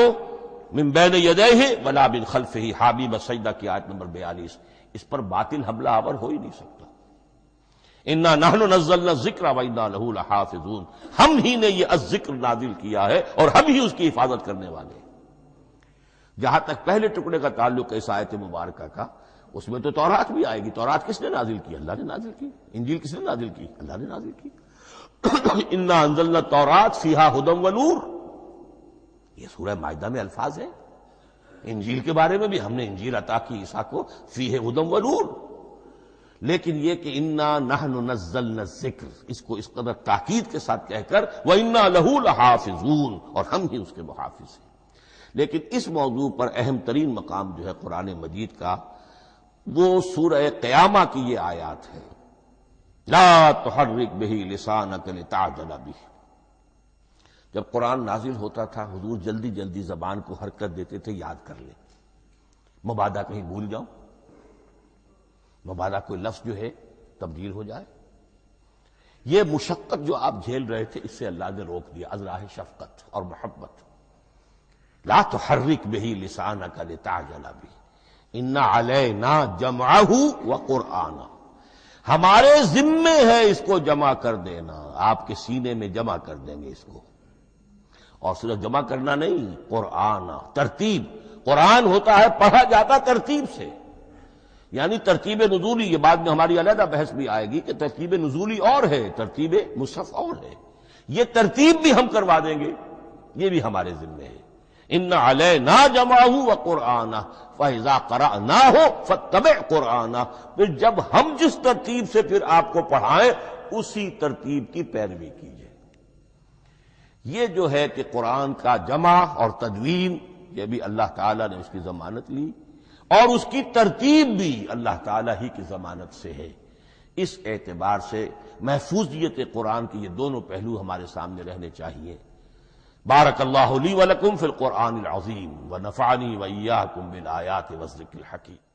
من بین یدیہ ولا من خلفہ، حامیم السجدہ کی آیت نمبر 42. اس پر باطل حملہ آور ہو ہی نہیں سکتا. انا نحن نزلنا الذکر وانا لہ لحافظون، ہم ہی نے یہ الذکر نازل کیا ہے اور ہم ہی اس کی حفاظت کرنے والے ہیں. جہاں تک پہلے ٹکڑے کا تعلق ہے اس آیت مبارکہ کا، اس میں تو تورات بھی آئے گی. تورات کس نے نازل کی؟ اللہ نے نازل کی. انجیل کس نے نازل کی؟ اللہ نے نازل کی. انا انزلنا التوراۃ فیہا ھدی ونور، یہ سورہ مائدہ میں الفاظ ہیں. انجیل کے بارے میں بھی ہم نے انجیل عطا کی عیسیٰ کو، فیہ ھدی ونور. لیکن یہ کہ انا نحن نزلنا الذکر، اس کو اس قدر تاکید کے ساتھ کہہ کر وانا لہ لحافظون، اور ہم ہی اس کے محافظ ہیں. لیکن اس موضوع پر اہم ترین مقام جو ہے قرآن مجید کا، وہ سورہ قیامہ کی یہ آیات ہے. لا تحرک بہ لسانک لتعجل بہ. جب قرآن نازل ہوتا تھا حضور جلدی جلدی زبان کو حرکت دیتے تھے، یاد کر لیں، مبادا کہیں بھول جاؤ، مبادا کوئی لفظ جو ہے تبدیل ہو جائے. یہ مشقت جو آپ جھیل رہے تھے اس سے اللہ نے روک دیا از راہ شفقت اور محبت. لا تحرک بہ لسانک لتعجل بہ ان علینا جمعہ وقرآنہ، ہمارے ذمے ہے اس کو جمع کر دینا، آپ کے سینے میں جمع کر دیں گے اس کو. اور صرف جمع کرنا نہیں، قرآن ترتیب. قرآن ہوتا ہے پڑھا جاتا ترتیب سے. یعنی ترتیب نزولی، یہ بعد میں ہماری علیحدہ بحث بھی آئے گی کہ ترتیب نزولی اور ہے، ترتیب مصحف اور ہے، یہ ترتیب بھی ہم کروا دیں گے، یہ بھی ہمارے ذمہ ہے۔ ان علینا جمعہ وقرآنہ فاذا قرأناہ فاتبع قرآنہ، پھر جب ہم جس ترتیب سے پھر آپ کو پڑھائیں اسی ترتیب کی پیروی کیجیے۔ یہ جو ہے کہ قرآن کا جمع اور تدوین، یہ بھی اللہ تعالیٰ نے اس کی ضمانت لی، اور اس کی ترتیب بھی اللہ تعالیٰ ہی کی ضمانت سے ہے۔ اس اعتبار سے محفوظیت قرآن کے یہ دونوں پہلو ہمارے سامنے رہنے چاہیے۔ بارک اللہ لی ولکم فی القرآن العظیم ونفعنی وإیاکم بالآیات والذکر الحکیم۔